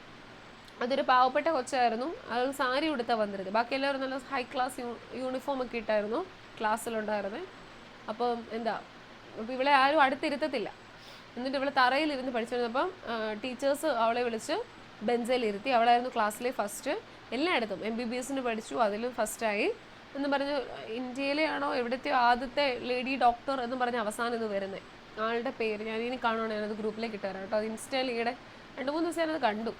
അതൊരു പാവപ്പെട്ട കൊച്ചായിരുന്നു, അത് സാരി ഉടുത്താൽ വന്നിരുന്നത്. ബാക്കി എല്ലാവരും നല്ല ഹൈ ക്ലാസ് യൂണിഫോം ഒക്കെ ഇട്ടായിരുന്നു ക്ലാസ്സിലുണ്ടായിരുന്നത്. അപ്പം അപ്പോൾ ഇവളെ ആരും അടുത്തിരുത്തത്തില്ല. എന്നിട്ട് ഇവളെ തറയിലിരുന്ന് പഠിച്ചിരുന്നപ്പം ടീച്ചേഴ്സ് അവളെ വിളിച്ച് ബെഞ്ചിലിരുത്തി. അവളായിരുന്നു ക്ലാസ്സിലെ ഫസ്റ്റ്. എല്ലായിടത്തും MBBSന് പഠിച്ചു, അതിലും ഫസ്റ്റായി എന്ന് പറഞ്ഞ്. ഇന്ത്യയിലെ ആണോ എവിടത്തെയോ ആദ്യത്തെ ലേഡി ഡോക്ടർ എന്ന് പറഞ്ഞ് അവസാനം ഇത് വരുന്നത്. ആളുടെ പേര് ഞാൻ ഇനി കാണുവാണ്, ഞാനത് ഗ്രൂപ്പിലേക്ക് ഇട്ട് തരാം കേട്ടോ. അത് ഇൻസ്റ്റയിൽ ഈയിടെ 2-3 ദിവസം ഞാനത് കണ്ടു.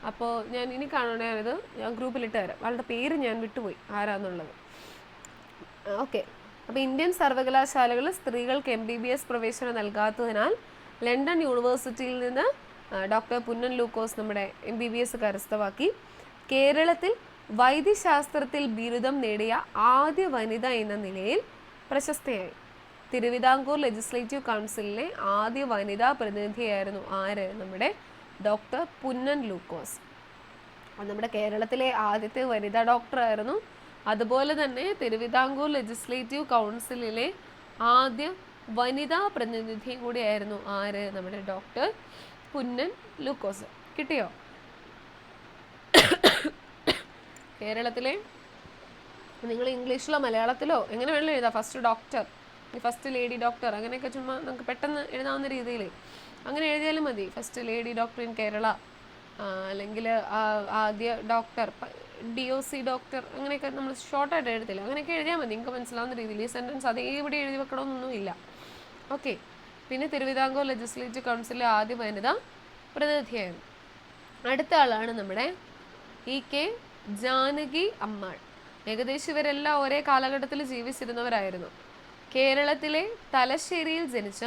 അപ്പോൾ ഞാൻ ഇനി കാണുവാണത് ഞാൻ ഗ്രൂപ്പിലിട്ട് തരാം. ആളുടെ പേര് ഞാൻ വിട്ടുപോയി ആരാന്നുള്ളത്. ഓക്കെ. അപ്പോൾ ഇന്ത്യൻ സർവകലാശാലകൾ സ്ത്രീകൾക്ക് MBBS പ്രവേശനം നൽകാത്തതിനാൽ ലണ്ടൻ യൂണിവേഴ്സിറ്റിയിൽ നിന്ന് ഡോക്ടർ പുന്നൻ ലൂക്കോസ് നമ്മുടെ MBBS കരസ്ഥമാക്കി. കേരളത്തിൽ വൈദ്യശാസ്ത്രത്തിൽ ബിരുദം നേടിയ ആദ്യ വനിത എന്ന നിലയിൽ പ്രശസ്തയായി. തിരുവിതാംകൂർ ലെജിസ്ലേറ്റീവ് കൗൺസിലിലെ ആദ്യ വനിതാ പ്രതിനിധിയായിരുന്നു ആര്? നമ്മുടെ ഡോക്ടർ പുന്നൻ ലൂക്കോസ്. നമ്മുടെ കേരളത്തിലെ ആദ്യത്തെ വനിതാ ഡോക്ടറായിരുന്നു. അതുപോലെ തന്നെ തിരുവിതാംകൂർ ലെജിസ്ലേറ്റീവ് കൗൺസിലിലെ ആദ്യ വനിതാ പ്രതിനിധി കൂടിയായിരുന്നു ആര്? നമ്മുടെ ഡോക്ടർ പുന്നൻ ലൂക്കോസ്. കിട്ടിയോ? കേരളത്തിലെ നിങ്ങൾ ഇംഗ്ലീഷിലോ മലയാളത്തിലോ എങ്ങനെ വേണമെങ്കിലും എഴുതാം. First doctor, first lady doctor, അങ്ങനെയൊക്കെ ചുമ്മാ നമുക്ക് പെട്ടെന്ന് എഴുതാവുന്ന രീതിയിൽ അങ്ങനെ എഴുതിയാലും മതി. First lady doctor in Kerala, അല്ലെങ്കിൽ ആദ്യ ഡോക്ടർ, DOC ഡോക്ടർ, അങ്ങനെയൊക്കെ നമ്മൾ ഷോർട്ടായിട്ട് എഴുതില്ല. അങ്ങനെയൊക്കെ എഴുതിയാൽ മതി, നിങ്ങൾക്ക് മനസ്സിലാവുന്ന രീതിയിൽ. ഈ സെൻറ്റൻസ് അതേപടി എഴുതി വെക്കണമെന്നൊന്നുമില്ല. ഓക്കെ. പിന്നെ തിരുവിതാംകൂർ ലെജിസ്ലേറ്റീവ് കൗൺസിലിലെ ആദ്യ വനിത പ്രതിനിധിയായിരുന്നു. അടുത്ത ആളാണ് നമ്മുടെ EK ജാനകി അമ്മാൾ. ഏകദേശം ഇവരെല്ലാം ഒരേ കാലഘട്ടത്തിൽ ജീവിച്ചിരുന്നവരായിരുന്നു. കേരളത്തിലെ തലശ്ശേരിയിൽ ജനിച്ച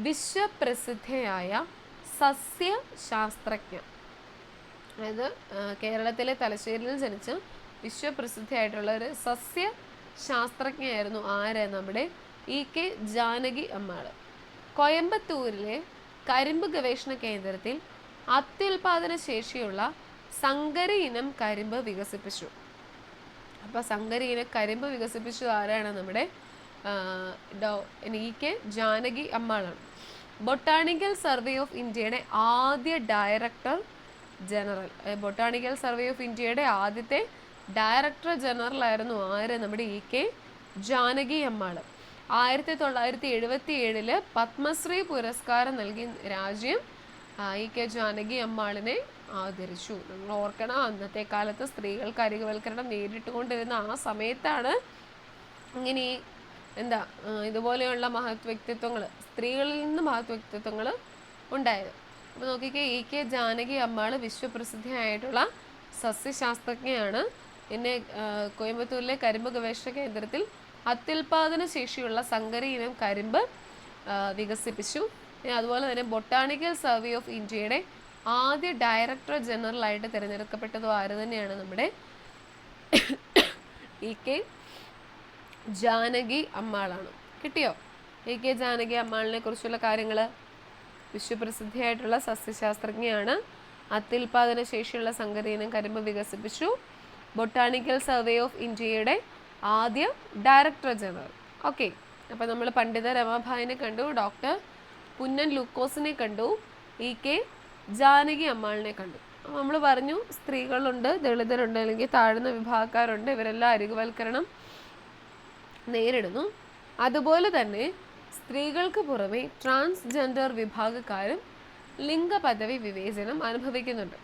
വിശ്വപ്രസിദ്ധയായ സസ്യശാസ്ത്രജ്ഞ. അതായത് കേരളത്തിലെ തലശ്ശേരിയിൽ ജനിച്ച വിശ്വപ്രസിദ്ധയായിട്ടുള്ള ഒരു സസ്യശാസ്ത്രജ്ഞയായിരുന്നു ആര്? നമ്മുടെ EK ജാനകി അമ്മാൾ. കോയമ്പത്തൂരിലെ കരിമ്പ് ഗവേഷണ കേന്ദ്രത്തിൽ അത്യുൽപാദന ശേഷിയുള്ള സങ്കര ഇനം കരിമ്പ് വികസിപ്പിച്ചു. അപ്പോൾ സങ്കര ഇനം കരിമ്പ് വികസിപ്പിച്ചത് ആരാണ്? നമ്മുടെ EK ജാനകി അമ്മാളാണ്. ബൊട്ടാണിക്കൽ സർവേ ഓഫ് ഇന്ത്യയുടെ ആദ്യ director general. Botanical survey of ഇന്ത്യയുടെ ആദ്യത്തെ ഡയറക്ടർ ജനറൽ ആയിരുന്നു ആര്? നമ്മുടെ EK ജാനകി അമ്മാൾ. 1977 പത്മശ്രീ പുരസ്കാരം നൽകി രാജ്യം EK ജാനകി അമ്മാളിനെ ആദരിച്ചു. നിങ്ങൾ ഓർക്കണം, അന്നത്തെ കാലത്ത് സ്ത്രീകൾ കായികവൽക്കരണം നേരിട്ടുകൊണ്ടിരുന്ന ആ സമയത്താണ് ഇങ്ങനെ ഇതുപോലെയുള്ള മഹത് വ്യക്തിത്വങ്ങൾ, സ്ത്രീകളിൽ നിന്ന് മഹത് വ്യക്തിത്വങ്ങൾ ഉണ്ടായത്. അപ്പോൾ നോക്കിക്കേ, EK ജാനകി അമ്മാൾ വിശ്വപ്രസിദ്ധയായിട്ടുള്ള സസ്യശാസ്ത്രജ്ഞയാണ്. പിന്നെ കോയമ്പത്തൂരിലെ കരിമ്പ് ഗവേഷണ കേന്ദ്രത്തിൽ അത്യുൽപാദന ശേഷിയുള്ള സങ്കര ഇനം കരിമ്പ് വികസിപ്പിച്ചു. അതുപോലെ തന്നെ ബൊട്ടാണിക്കൽ സർവേ ഓഫ് ഇന്ത്യയുടെ ആദ്യ ഡയറക്ടർ ജനറലായിട്ട് തിരഞ്ഞെടുക്കപ്പെട്ടതും ആര് തന്നെയാണ്? നമ്മുടെ EK ജാനകി അമ്മാളാണ്. കിട്ടിയോ? EK ജാനകി അമ്മാളിനെ കുറിച്ചുള്ള കാര്യങ്ങൾ? വിശ്വപ്രസിദ്ധിയായിട്ടുള്ള സസ്യശാസ്ത്രജ്ഞയാണ്. അത്യുൽപാദന ശേഷിയുള്ള സങ്കര ഇനം കരിമ്പ് വികസിപ്പിച്ചു. ബൊട്ടാണിക്കൽ സർവേ ഓഫ് ഇന്ത്യയുടെ ആദ്യ ഡയറക്ടർ ജനറൽ. ഓക്കെ, അപ്പോൾ നമ്മൾ പണ്ഡിത രമാഭായിനെ കണ്ടു, ഡോക്ടർ പുന്നൻ ലൂക്കോസിനെ കണ്ടു, EK ജാനകി അമ്മാളിനെ കണ്ടു. നമ്മൾ പറഞ്ഞു സ്ത്രീകളുണ്ട്, ദളിതരുണ്ട്, അല്ലെങ്കിൽ താഴ്ന്ന വിഭാഗക്കാരുണ്ട്, ഇവരെല്ലാം അരികുവൽക്കരണം നേരിടുന്നു. അതുപോലെ തന്നെ സ്ത്രീകൾക്ക് പുറമെ ട്രാൻസ്ജെൻഡർ വിഭാഗക്കാരും ലിംഗപദവി വിവേചനം അനുഭവിക്കുന്നുണ്ട്.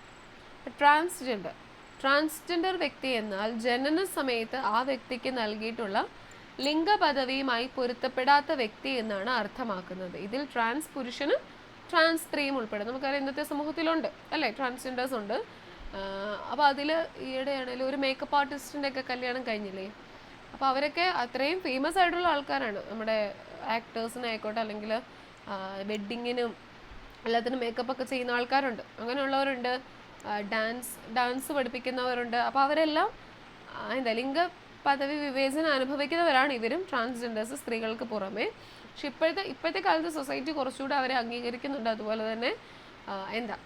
ട്രാൻസ്ജെൻഡർ വ്യക്തി എന്നാൽ ജനന സമയത്ത് ആ വ്യക്തിക്ക് നൽകിയിട്ടുള്ള ലിംഗപദവിയുമായി പൊരുത്തപ്പെടാത്ത വ്യക്തി എന്നാണ് അർത്ഥമാക്കുന്നത്. ഇതിൽ ട്രാൻസ് പുരുഷനും ട്രാൻസ് സ്ത്രീയും ഉൾപ്പെടും. നമുക്കറിയാം ഇന്നത്തെ സമൂഹത്തിലുണ്ട് അല്ലേ, ട്രാൻസ്ജെൻഡേഴ്സ് ഉണ്ട്. അപ്പോൾ അതിൽ ഈയിടെയാണെങ്കിലും ഒരു മേക്കപ്പ് ആർട്ടിസ്റ്റിൻ്റെ ഒക്കെ കല്യാണം കഴിഞ്ഞില്ലേ, അപ്പോൾ അവരൊക്കെ അത്രയും ഫേമസ് ആയിട്ടുള്ള ആൾക്കാരാണ്. നമ്മുടെ ആക്ടേഴ്സിനായിക്കോട്ടെ അല്ലെങ്കിൽ വെഡ്ഡിങ്ങിനും എല്ലാത്തിനും മേക്കപ്പ് ഒക്കെ ചെയ്യുന്ന ആൾക്കാരുണ്ട്, അങ്ങനെയുള്ളവരുണ്ട്. ഡാൻസ് പഠിപ്പിക്കുന്നവരുണ്ട്. അപ്പോൾ അവരെല്ലാം എന്താ ലിംഗ പദവി വിവേചനം അനുഭവിക്കുന്നവരാണ് ഇവരും, ട്രാൻസ്ജെൻഡേഴ്സ്, സ്ത്രീകൾക്ക് പുറമെ. പക്ഷെ ഇപ്പോഴത്തെ കാലത്ത് സൊസൈറ്റി കുറച്ചുകൂടെ അവരെ അംഗീകരിക്കുന്നുണ്ട്. അതുപോലെ തന്നെ എന്താ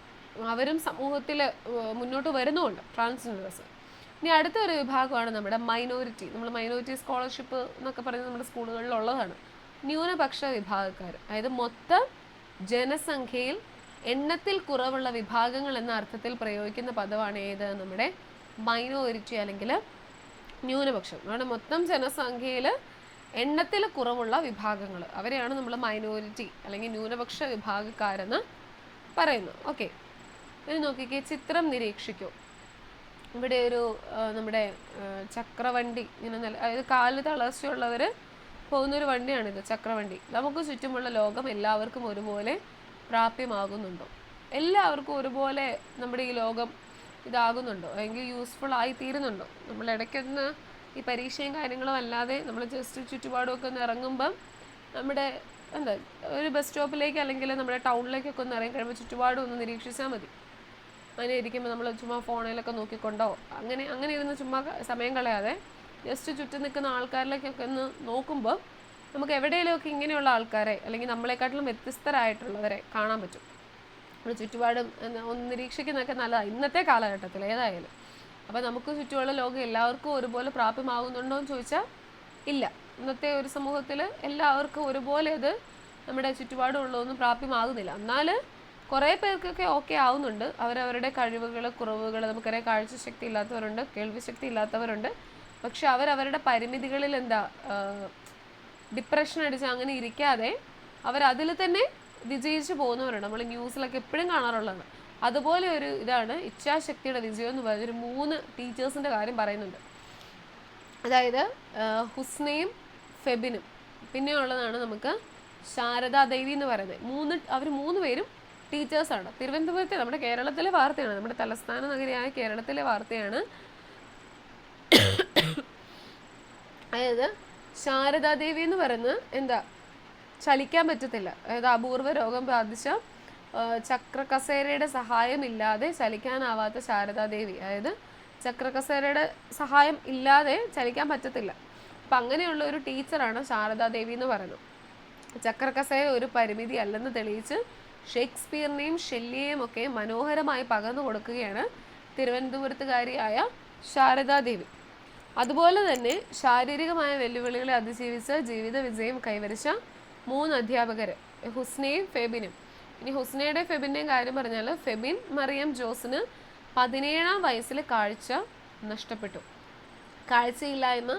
അവരും സമൂഹത്തിൽ മുന്നോട്ട് വരുന്നുമുണ്ട് ട്രാൻസ്ജെൻഡേഴ്സ്. ഇനി അടുത്തൊരു വിഭാഗമാണ് നമ്മുടെ മൈനോറിറ്റി. നമ്മൾ മൈനോറിറ്റി സ്കോളർഷിപ്പ് എന്നൊക്കെ പറയുന്നത് നമ്മുടെ സ്കൂളുകളിലുള്ളതാണ്. ന്യൂനപക്ഷ വിഭാഗക്കാർ, അതായത് മൊത്തം ജനസംഖ്യയിൽ എണ്ണത്തിൽ കുറവുള്ള വിഭാഗങ്ങൾ എന്ന അർത്ഥത്തിൽ പ്രയോഗിക്കുന്ന പദമാണ് ഏത്, നമ്മുടെ മൈനോറിറ്റി അല്ലെങ്കിൽ ന്യൂനപക്ഷം. നമ്മുടെ മൊത്തം ജനസംഖ്യയിൽ എണ്ണത്തിൽ കുറവുള്ള വിഭാഗങ്ങൾ, അവരെയാണ് നമ്മൾ മൈനോറിറ്റി അല്ലെങ്കിൽ ന്യൂനപക്ഷ വിഭാഗക്കാരെന്ന് പറയുന്നത്. ഓക്കെ, ഇനി നോക്കിക്കേ, ചിത്രം നിരീക്ഷിക്കൂ. ഇവിടെ ഒരു നമ്മുടെ ചക്രവണ്ടി ഇങ്ങനെ അതായത് കാല് തളർച്ചയുള്ളവർ പോകുന്നൊരു വണ്ടിയാണിത്, ചക്രവണ്ടി. നമുക്ക് ചുറ്റുമുള്ള ലോകം എല്ലാവർക്കും ഒരുപോലെ പ്രാപ്യമാകുന്നുണ്ടോ? എല്ലാവർക്കും ഒരുപോലെ നമ്മുടെ ഈ ലോകം ഇതാകുന്നുണ്ടോ, അല്ലെങ്കിൽ യൂസ്ഫുൾ ആയി തീരുന്നുണ്ടോ? നമ്മൾ ഇടയ്ക്കൊന്ന് ഈ പരീക്ഷയും കാര്യങ്ങളും അല്ലാതെ നമ്മൾ ജസ്റ്റ് ചുറ്റുപാടുമൊക്കെ ഒന്ന് ഇറങ്ങുമ്പം നമ്മുടെ എന്താ ഒരു ബസ് സ്റ്റോപ്പിലേക്ക് അല്ലെങ്കിൽ നമ്മുടെ ടൗണിലേക്കൊക്കെ ഒന്ന് ഇറങ്ങി കഴിയുമ്പോൾ ചുറ്റുപാടും ഒന്ന് നിരീക്ഷിച്ചാൽ മതി. അങ്ങനെ ഇരിക്കുമ്പോൾ നമ്മൾ ചുമ്മാ ഫോണിലൊക്കെ നോക്കിക്കൊണ്ടോ അങ്ങനെ ഇരുന്ന് ചുമ്മാ സമയം കളയാതെ ജസ്റ്റ് ചുറ്റും നിൽക്കുന്ന ആൾക്കാരിലേക്കൊക്കെ ഒന്ന് നോക്കുമ്പോൾ നമുക്ക് എവിടെയെങ്കിലുമൊക്കെ ഇങ്ങനെയുള്ള ആൾക്കാരെ അല്ലെങ്കിൽ നമ്മളെക്കാട്ടിലും വ്യത്യസ്തരായിട്ടുള്ളവരെ കാണാൻ പറ്റും. നമ്മൾ ചുറ്റുപാടും ഒന്ന് നിരീക്ഷിക്കുന്നതൊക്കെ നല്ലതാണ് ഇന്നത്തെ കാലഘട്ടത്തിൽ ഏതായാലും. അപ്പോൾ നമുക്ക് ചുറ്റുമുള്ള ലോകം എല്ലാവർക്കും ഒരുപോലെ പ്രാപ്യമാകുന്നുണ്ടോ എന്ന് ചോദിച്ചാൽ ഇല്ല. ഇന്നത്തെ ഒരു സമൂഹത്തിൽ എല്ലാവർക്കും ഒരുപോലെ അത് നമ്മുടെ ചുറ്റുപാടുള്ളതൊന്നും പ്രാപ്യമാകുന്നില്ല. എന്നാൽ കുറേ പേർക്കൊക്കെ ഓക്കെ ആവുന്നുണ്ട്. അവരവരുടെ കഴിവുകൾ, കുറവുകൾ, നമുക്കറിയാം കാഴ്ചശക്തി ഇല്ലാത്തവരുണ്ട്, കേൾവിശക്തി ഇല്ലാത്തവരുണ്ട്. പക്ഷെ അവരവരുടെ പരിമിതികളിൽ ഡിപ്രഷൻ അടിച്ച് അങ്ങനെ ഇരിക്കാതെ അവരതിൽ തന്നെ വിജയിച്ചു പോകുന്നവരുണ്ട്. നമ്മൾ ന്യൂസിലൊക്കെ എപ്പോഴും കാണാറുള്ളതാണ്. അതുപോലെ ഒരു ഇതാണ് ഇച്ഛാശക്തിയുടെ വിജയം എന്ന് പറഞ്ഞൊരു 3 ടീച്ചേഴ്സിൻ്റെ കാര്യം പറയുന്നുണ്ട്. അതായത് ഹുസ്നയും ഫെബിനും പിന്നെ ഉള്ളതാണ് നമുക്ക് ശാരദാദേവി എന്ന് പറയുന്നത്. അവർ 3 പേരും ടീച്ചേഴ്സാണ്. തിരുവനന്തപുരത്തെ നമ്മുടെ കേരളത്തിലെ വാർത്തയാണ്, നമ്മുടെ തലസ്ഥാന നഗരിയായ കേരളത്തിലെ വാർത്തയാണ്. അതായത് ശാരദാദേവി എന്ന് പറയുന്നത് എന്താ, ചലിക്കാൻ പറ്റത്തില്ല, അതായത് അപൂർവ രോഗം ബാധിച്ച ചക്രകസേരയുടെ സഹായമില്ലാതെ ചലിക്കാനാവാത്ത ശാരദാദേവി, അതായത് ചക്രകസേരയുടെ സഹായം ഇല്ലാതെ ചലിക്കാൻ പറ്റത്തില്ല. അപ്പം അങ്ങനെയുള്ള ഒരു ടീച്ചറാണ് ശാരദാദേവി എന്ന് പറയുന്നത്. ചക്രകസേര ഒരു പരിമിതി അല്ലെന്ന് തെളിയിച്ച് ഷേക്സ്പിയറിനെയും ഷെല്ലിയെയും ഒക്കെ മനോഹരമായി പകർന്നു കൊടുക്കുകയാണ് തിരുവനന്തപുരത്തുകാരിയായ ശാരദാദേവി. അതുപോലെ തന്നെ ശാരീരികമായ വെല്ലുവിളികളെ അതിജീവിച്ച് ജീവിത വിജയം കൈവരിച്ച 3 അധ്യാപകർ ഹുസ്നയും ഫെബിനും. ഇനി ഹുസ്നയുടെയും ഫെബിൻ്റെയും കാര്യം പറഞ്ഞാൽ ഫെബിൻ മറിയം ജോസിന് 17-ാം വയസ്സിൽ കാഴ്ച നഷ്ടപ്പെട്ടു. കാഴ്ചയില്ലായ്മ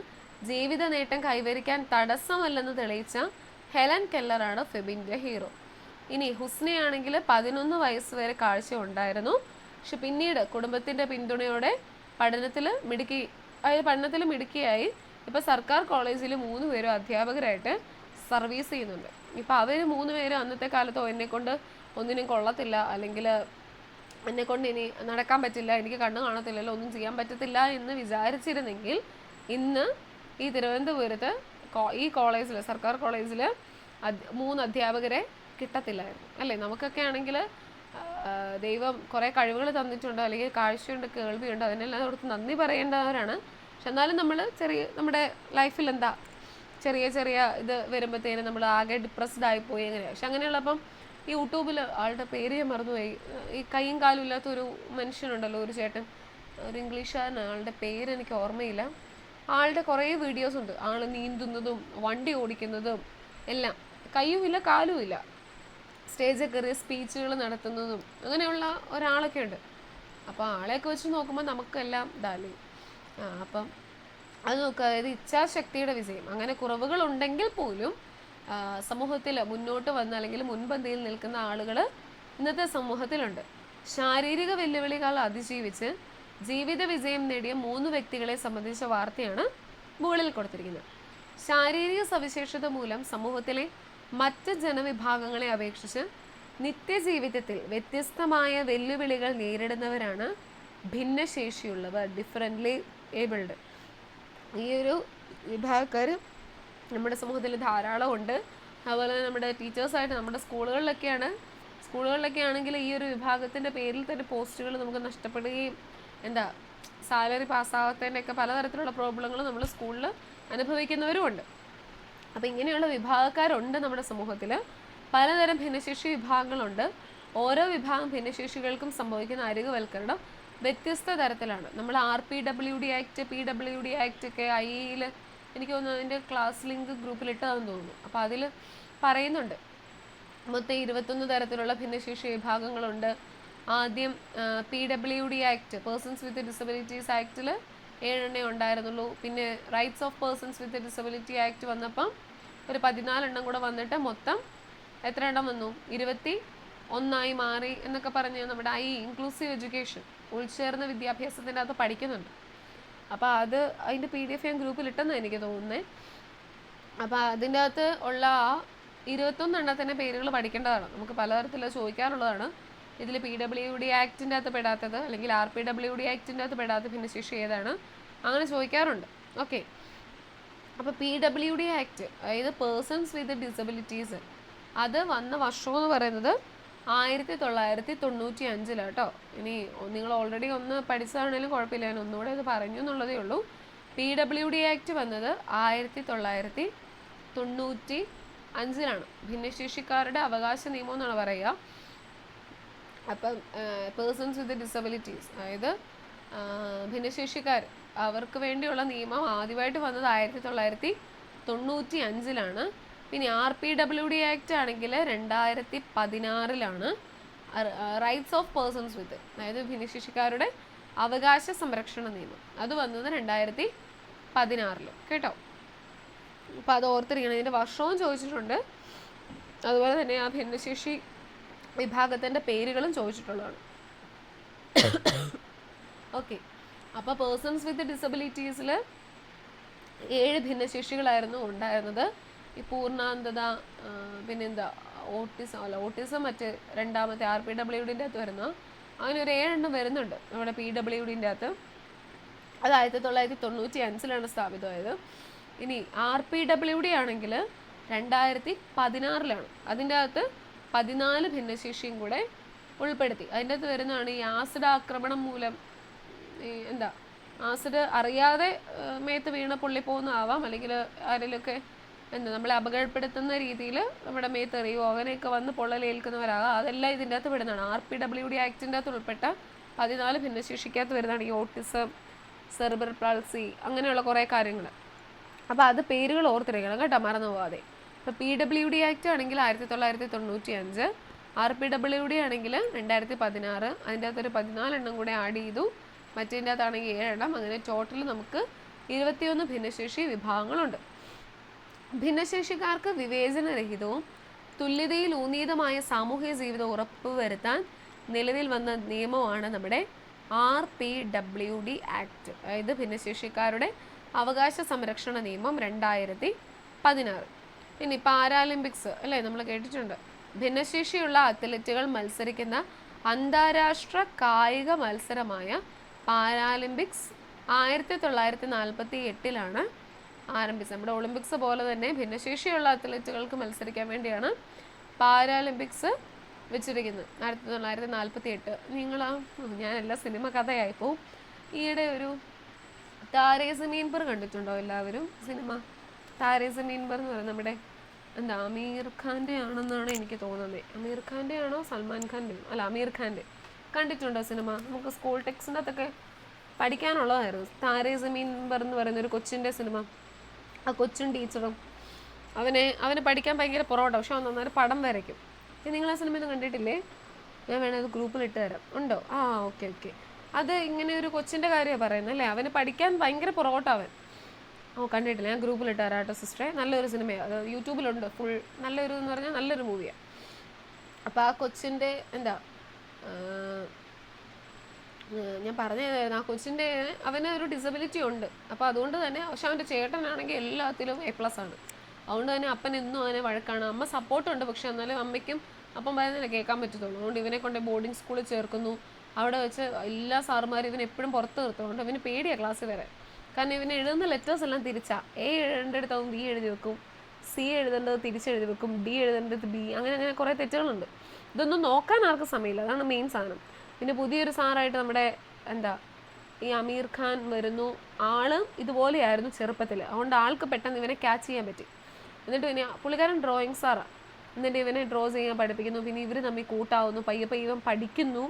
ജീവിത നേട്ടം കൈവരിക്കാൻ തടസ്സമല്ലെന്ന് തെളിയിച്ച ഹെലൻ കെല്ലറാണ് ഫെബിൻ്റെ ഹീറോ. ഇനി ഹുസ്നയാണെങ്കിൽ 11 വയസ്സ് വരെ കാഴ്ച ഉണ്ടായിരുന്നു. പക്ഷെ പിന്നീട് കുടുംബത്തിൻ്റെ പിന്തുണയോടെ പഠനത്തിൽ മിടുക്കിയായി ഇപ്പോൾ സർക്കാർ കോളേജിൽ 3 പേരും അധ്യാപകരായിട്ട് സർവീസ് ചെയ്യുന്നുണ്ട്. ഇപ്പോൾ അവർ 3 പേരും അന്നത്തെ കാലത്തോ എന്നെക്കൊണ്ട് ഒന്നിനും കൊള്ളത്തില്ല, അല്ലെങ്കിൽ എന്നെക്കൊണ്ട് ഇനി നടക്കാൻ പറ്റില്ല, എനിക്ക് കണ്ണ് കാണത്തില്ലല്ലോ, ഒന്നും ചെയ്യാൻ പറ്റത്തില്ല എന്ന് വിചാരിച്ചിരുന്നെങ്കിൽ ഇന്ന് ഈ തിരുവനന്തപുരത്ത് ഈ കോളേജിൽ, സർക്കാർ കോളേജിൽ 3 അധ്യാപകരെ കിട്ടത്തില്ലായിരുന്നു അല്ലേ. നമുക്കൊക്കെ ആണെങ്കിൽ ദൈവം കുറേ കഴിവുകൾ തന്നിട്ടുണ്ട്, അല്ലെങ്കിൽ കാഴ്ചയുണ്ട്, കേൾവിയുണ്ട്, അതിനെല്ലാം കൊടുത്ത് നന്ദി പറയേണ്ടവരാണ്. പക്ഷെ എന്നാലും നമ്മൾ നമ്മുടെ ലൈഫിൽ ചെറിയ ഇത് വരുമ്പോഴത്തേനും നമ്മൾ ആകെ ഡിപ്രസ്ഡ് ആയിപ്പോയി എങ്ങനെയാണ്. പക്ഷെ അങ്ങനെയുള്ളപ്പം യൂട്യൂബിൽ ആളുടെ പേര് ഞാൻ മറന്നുപോയി, ഈ കൈയും കാലും ഇല്ലാത്തൊരു മനുഷ്യനുണ്ടല്ലോ, ഒരു ചേട്ടൻ, ഒരു ഇംഗ്ലീഷുകാരനാണ്, ആളുടെ പേര് എനിക്ക് ഓർമ്മയില്ല. ആളുടെ കുറേ വീഡിയോസ് ഉണ്ട്, ആൾ നീന്തുന്നതും വണ്ടി ഓടിക്കുന്നതും എല്ലാം, കയ്യുമില്ല കാലുമില്ല, സ്റ്റേജിൽ കയറിയ സ്പീച്ചുകൾ നടത്തുന്നതും അങ്ങനെയുള്ള ഒരാളൊക്കെ ഉണ്ട്. അപ്പോൾ ആളെയൊക്കെ വെച്ച് നോക്കുമ്പോൾ നമുക്കെല്ലാം ഇതാല്ലേ. അപ്പം അത് നോക്കുക, അതായത് ഇച്ഛാശക്തിയുടെ വിജയം. അങ്ങനെ കുറവുകളുണ്ടെങ്കിൽ പോലും സമൂഹത്തിൽ മുന്നോട്ട് വന്ന അല്ലെങ്കിൽ മുൻപന്തിയിൽ നിൽക്കുന്ന ആളുകൾ ഇന്നത്തെ സമൂഹത്തിലുണ്ട്. ശാരീരിക വെല്ലുവിളികൾ അതിജീവിച്ച് ജീവിത വിജയം നേടിയ 3 വ്യക്തികളെ സംബന്ധിച്ച വാർത്തയാണ് മുകളിൽ കൊടുത്തിരിക്കുന്നത്. ശാരീരിക സവിശേഷത മൂലം സമൂഹത്തിലെ മറ്റ് ജനവിഭാഗങ്ങളെ അപേക്ഷിച്ച് നിത്യജീവിതത്തിൽ വ്യത്യസ്തമായ വെല്ലുവിളികൾ നേരിടുന്നവരാണ് ഭിന്നശേഷിയുള്ളവർ, ഡിഫറൻ്റ്ലി ഏബിൾഡ്. ഈ ഒരു വിഭാഗക്കാർ നമ്മുടെ സമൂഹത്തിൽ ധാരാളം ഉണ്ട്. അതുപോലെ നമ്മുടെ ടീച്ചേഴ്സായിട്ട് നമ്മുടെ സ്കൂളുകളിലൊക്കെ ആണെങ്കിൽ ഈ ഒരു വിഭാഗത്തിൻ്റെ പേരിൽ തന്നെ പോസ്റ്റുകൾ നമുക്ക് നഷ്ടപ്പെടുകയും സാലറി പാസ്സാവാത്തതിൻ്റെയൊക്കെ പലതരത്തിലുള്ള പ്രോബ്ലങ്ങൾ നമ്മൾ സ്കൂളിൽ അനുഭവിക്കുന്നവരുമുണ്ട്. അപ്പോൾ ഇങ്ങനെയുള്ള വിഭാഗക്കാരുണ്ട് നമ്മുടെ സമൂഹത്തിൽ. പലതരം ഭിന്നശേഷി വിഭാഗങ്ങളുണ്ട്. ഓരോ വിഭാഗം ഭിന്നശേഷികൾക്കും സംഭവിക്കുന്ന അരികുവൽക്കരണം വ്യത്യസ്ത തരത്തിലാണ്. നമ്മൾ RPWD ആക്ട്, PWD ആക്ട് ഒക്കെ IEയിൽ എനിക്ക് തോന്നുന്നു അതിൻ്റെ ക്ലാസ് ലിങ്ക് ഗ്രൂപ്പിലിട്ടതാണെന്ന് തോന്നുന്നു. അപ്പോൾ അതിൽ പറയുന്നുണ്ട് മൊത്തം 21 തരത്തിലുള്ള ഭിന്നശേഷി വിഭാഗങ്ങളുണ്ട്. ആദ്യം PWD act, persons with disabilities ആക്ടിൽ 7 ഉണ്ടായിരുന്നുള്ളൂ. പിന്നെ rights of persons with disability act വന്നപ്പം ഒരു 14 കൂടെ വന്നിട്ട് മൊത്തം എത്ര എണ്ണം വന്നു? 21 മാറി എന്നൊക്കെ പറഞ്ഞ് നമ്മുടെ ഇൻക്ലൂസീവ് എഡ്യൂക്കേഷൻ, ഉൾച്ചേർന്ന വിദ്യാഭ്യാസത്തിൻ്റെ അകത്ത് പഠിക്കുന്നുണ്ട്. അപ്പോൾ അതിൻ്റെ PDF ഞാൻ ഗ്രൂപ്പിൽ ഇട്ടെന്ന് എനിക്ക് തോന്നുന്നത്. അപ്പോൾ അതിൻ്റെ അകത്ത് ഉള്ള 21 എണ്ണത്തിൻ്റെ പേരുകൾ പഠിക്കേണ്ടതാണ്. നമുക്ക് പലതരത്തിൽ ചോദിക്കാറുള്ളതാണ്. ഇതിൽ PWD ആക്ടിൻ്റെ അകത്ത് പെടാത്തത് അല്ലെങ്കിൽ RPWD ആക്ടിൻ്റെ അകത്ത് പെടാത്ത ഭിന്നശേഷി ഏതാണ്, അങ്ങനെ ചോദിക്കാറുണ്ട്. ഓക്കെ, അപ്പോൾ PWD ആക്ട്, അതായത് പേഴ്സൺസ് വിത്ത് ഡിസബിലിറ്റീസ്, അത് വന്ന വർഷം എന്ന് പറയുന്നത് 1995 കേട്ടോ. ഇനി നിങ്ങൾ ഓൾറെഡി ഒന്ന് പഠിച്ചതാണെങ്കിലും കുഴപ്പമില്ല, ഞാൻ ഒന്നുകൂടെ ഇത് പറഞ്ഞു എന്നുള്ളതേ ഉള്ളൂ. PWD ആക്ട് വന്നത് 1995 ഭിന്നശേഷിക്കാരുടെ അവകാശ നിയമം എന്നാണ് പറയുക. അപ്പം പേഴ്സൺസ് വിത്ത് ഡിസബിലിറ്റീസ്, അതായത് ഭിന്നശേഷിക്കാർ, അവർക്ക് വേണ്ടിയുള്ള നിയമം ആദ്യമായിട്ട് വന്നത് 1995. പിന്നെ RPWD ആക്ട് ആണെങ്കിൽ 2016. റൈറ്റ്സ് ഓഫ് പേഴ്സൺസ് വിത്ത്, അതായത് ഭിന്നശേഷിക്കാരുടെ അവകാശ സംരക്ഷണ നിയമം, അത് വന്നത് 2016 കേട്ടോ. അപ്പോൾ അത് ഓർത്തിരിക്കണം. ഇതിൻ്റെ വർഷവും ചോദിച്ചിട്ടുണ്ട്. അതുപോലെ തന്നെ ആ ഭിന്നശേഷി വിഭാഗത്തിൻ്റെ പേരുകളും ചോദിച്ചിട്ടുള്ളതാണ്. ഓക്കെ, അപ്പോൾ പേഴ്സൺസ് വിത്ത് ഡിസബിലിറ്റീസിൽ 7 ഭിന്നശേഷികളായിരുന്നു ഉണ്ടായിരുന്നത്. ഈ പൂർണ്ണാന്തത, ഓട്ടിസം മറ്റ് രണ്ടാമത്തെ RPWDൻ്റെ അകത്ത് വരുന്ന, അങ്ങനെ ഒരു 7 എണ്ണം വരുന്നുണ്ട് നമ്മുടെ PWDൻ്റെ അകത്ത്. അത് 1995 സ്ഥാപിതമായത്. ഇനി RPWD ആണെങ്കിൽ 2016. അതിൻ്റെ അകത്ത് 14 ഭിന്നശേഷിയും കൂടെ ഉൾപ്പെടുത്തി. അതിൻ്റെ അകത്ത് വരുന്നതാണ് ഈ ആസിഡ് ആക്രമണം മൂലം, ആസിഡ് അറിയാതെ മേത്ത് വീണ പൊള്ളിപ്പോകുന്നതാവാം, അല്ലെങ്കിൽ ആരെങ്കിലുമൊക്കെ നമ്മളെ അപകടപ്പെടുത്തുന്ന രീതിയിൽ നമ്മുടെ മേത്തെറിയോ അങ്ങനെയൊക്കെ വന്ന് പൊള്ളലേൽക്കുന്നവരാകാം. അതെല്ലാം ഇതിൻ്റെ അകത്ത് വരുന്നതാണ്. RPWD ആക്ടിൻ്റെ അകത്ത് ഉൾപ്പെട്ട 14 ഭിന്നശേഷിക്കകത്ത് വരുന്നതാണ് ഈ ഓട്ടിസം, സെറിബ്രൽ പാൾസി, അങ്ങനെയുള്ള കുറേ കാര്യങ്ങൾ. അപ്പോൾ അത് പേരുകൾ ഓർത്തിരിക്കണം കേട്ടോ, മറന്നു പോകാതെ. ഇപ്പോൾ PWD ആക്ട് ആണെങ്കിൽ 1995, RPWD ആണെങ്കിൽ 2016. അതിൻ്റെ അകത്തൊരു 14 എണ്ണം കൂടെ ആഡ് ചെയ്തു, മറ്റേതിൻ്റെ അകത്താണെങ്കിൽ 7 എണ്ണം. അങ്ങനെ ടോട്ടൽ നമുക്ക് 21 ഭിന്നശേഷി വിഭാഗങ്ങളുണ്ട്. ഭിന്നശേഷിക്കാർക്ക് വിവേചനരഹിതവും തുല്യതയിൽ ഊന്നിയതുമായ സാമൂഹിക ജീവിതം ഉറപ്പുവരുത്താൻ നിലവിൽ വന്ന നിയമമാണ് നമ്മുടെ RPWD ആക്ട്, അതായത് ഭിന്നശേഷിക്കാരുടെ അവകാശ സംരക്ഷണ നിയമം 2016. ഇനി പാരാലിമ്പിക്സ് അല്ലേ, നമ്മൾ കേട്ടിട്ടുണ്ട്. ഭിന്നശേഷിയുള്ള അത്ലറ്റുകൾ മത്സരിക്കുന്ന അന്താരാഷ്ട്ര കായിക മത്സരമായ പാരാലിമ്പിക്സ് 1948 ആരംഭിച്ചത്. നമ്മുടെ ഒളിമ്പിക്സ് പോലെ തന്നെ ഭിന്നശേഷിയുള്ള അത്ലറ്റുകൾക്ക് മത്സരിക്കാൻ വേണ്ടിയാണ് പാരാലിമ്പിക്സ് വെച്ചിരിക്കുന്നത് 1948. ഞാൻ എല്ലാ സിനിമ കഥയായിപ്പോൾ ഈയിടെ ഒരു താരേ സമീൻ പർ കണ്ടിട്ടുണ്ടോ എല്ലാവരും? സിനിമ താരേ സമീൻ പർ എന്ന് പറയുന്നത് നമ്മുടെ എന്താ അമീർ ഖാൻ്റെ ആണെന്നാണ് എനിക്ക് തോന്നുന്നത്. അമീർ ഖാൻ്റെ ആണോ സൽമാൻ ഖാൻ്റെ? അല്ല, അമീർ ഖാൻ്റെ. കണ്ടിട്ടുണ്ടോ സിനിമ? നമുക്ക് സ്കൂൾ ടെക്സ്റ്റിൻ്റെ അകത്തൊക്കെ പഠിക്കാനുള്ളതായിരുന്നു. താരേ സമീൻ എന്ന് പറയുന്ന ഒരു കൊച്ചിൻ്റെ സിനിമ. ആ കൊച്ചും ടീച്ചറും അവന് പഠിക്കാൻ ഭയങ്കര പുറകോട്ടോ, പക്ഷെ അവൻ നന്നായിട്ട് പടം വരയ്ക്കും. നിങ്ങൾ ആ സിനിമയൊന്നും കണ്ടിട്ടില്ലേ? ഞാൻ വേണേൽ അത് ഗ്രൂപ്പിൽ ഇട്ട് തരാം. ഉണ്ടോ? ആ, ഓക്കെ. അത് ഇങ്ങനെ ഒരു കൊച്ചിൻ്റെ കാര്യമാണ് പറയുന്നത് അല്ലേ? അവന് പഠിക്കാൻ ഭയങ്കര പുറകോട്ടോ അവൻ. കണ്ടിട്ടില്ല, ഞാൻ ഗ്രൂപ്പിൽ ഇട്ട് തരാം കേട്ടോ സിസ്റ്ററെ. നല്ലൊരു സിനിമയാണ്, അത് യൂട്യൂബിലുണ്ട് ഫുൾ. നല്ലൊരു എന്ന് പറഞ്ഞാൽ നല്ലൊരു മൂവിയാണ്. അപ്പോൾ ആ കൊച്ചിൻ്റെ എന്താ ഞാൻ പറഞ്ഞതായിരുന്നു, ആ കൊച്ചിൻ്റെ അവന് ഒരു ഡിസബിലിറ്റി ഉണ്ട്. അപ്പോൾ അതുകൊണ്ട് തന്നെ, പക്ഷെ അവൻ്റെ ചേട്ടനാണെങ്കിൽ എല്ലാത്തിലും A+ ആണ്. അതുകൊണ്ട് തന്നെ അപ്പൻ എന്നും അവനെ വഴക്കാണ്. അമ്മ സപ്പോർട്ടുണ്ട്, പക്ഷെ എന്നാലും അമ്മയ്ക്കും അപ്പം പറയുന്നില്ല കേൾക്കാൻ പറ്റത്തുള്ളൂ. അതുകൊണ്ട് ഇവനെ കൊണ്ട് ബോർഡിംഗ് സ്കൂളിൽ ചേർക്കുന്നു. അവിടെ വെച്ച് എല്ലാ സാറുമാരും ഇവനെ എപ്പോഴും പുറത്ത് നിർത്തുന്നുണ്ട്. ഇവന് പേടിയാണ് ക്ലാസ്സിൽ വരെ. കാരണം ഇവന് എഴുതുന്ന ലെറ്റേഴ്സ് എല്ലാം തിരിച്ചാ. A എഴുതേണ്ടടുത്ത് അവൻ B എഴുതി വെക്കും, C എഴുതേണ്ടത് തിരിച്ചെഴുതി വെക്കും, D എഴുതേണ്ടത് B, അങ്ങനെ കുറേ തെറ്റുകളുണ്ട്. ഇതൊന്നും നോക്കാൻ ആർക്കും സമയമില്ല, അതാണ് മെയിൻ സാധനം. പിന്നെ പുതിയൊരു സാറായിട്ട് നമ്മുടെ എന്താ ഈ അമീർ ഖാൻ വരുന്നു. ആള് ഇതുപോലെയായിരുന്നു ചെറുപ്പത്തിൽ, അതുകൊണ്ട് ആൾക്ക് പെട്ടെന്ന് ഇവനെ ക്യാച്ച് ചെയ്യാൻ പറ്റി. എന്നിട്ട് പിന്നെ പുള്ളിക്കാരൻ ഡ്രോയിങ് സാറാണ്. എന്നിട്ട് ഇവനെ ഡ്രോ ചെയ്യാൻ പഠിപ്പിക്കുന്നു. പിന്നെ ഇവർ തമ്മിൽ കൂട്ടാവുന്നു. പയ്യെ ഇവൻ പഠിക്കുന്നു,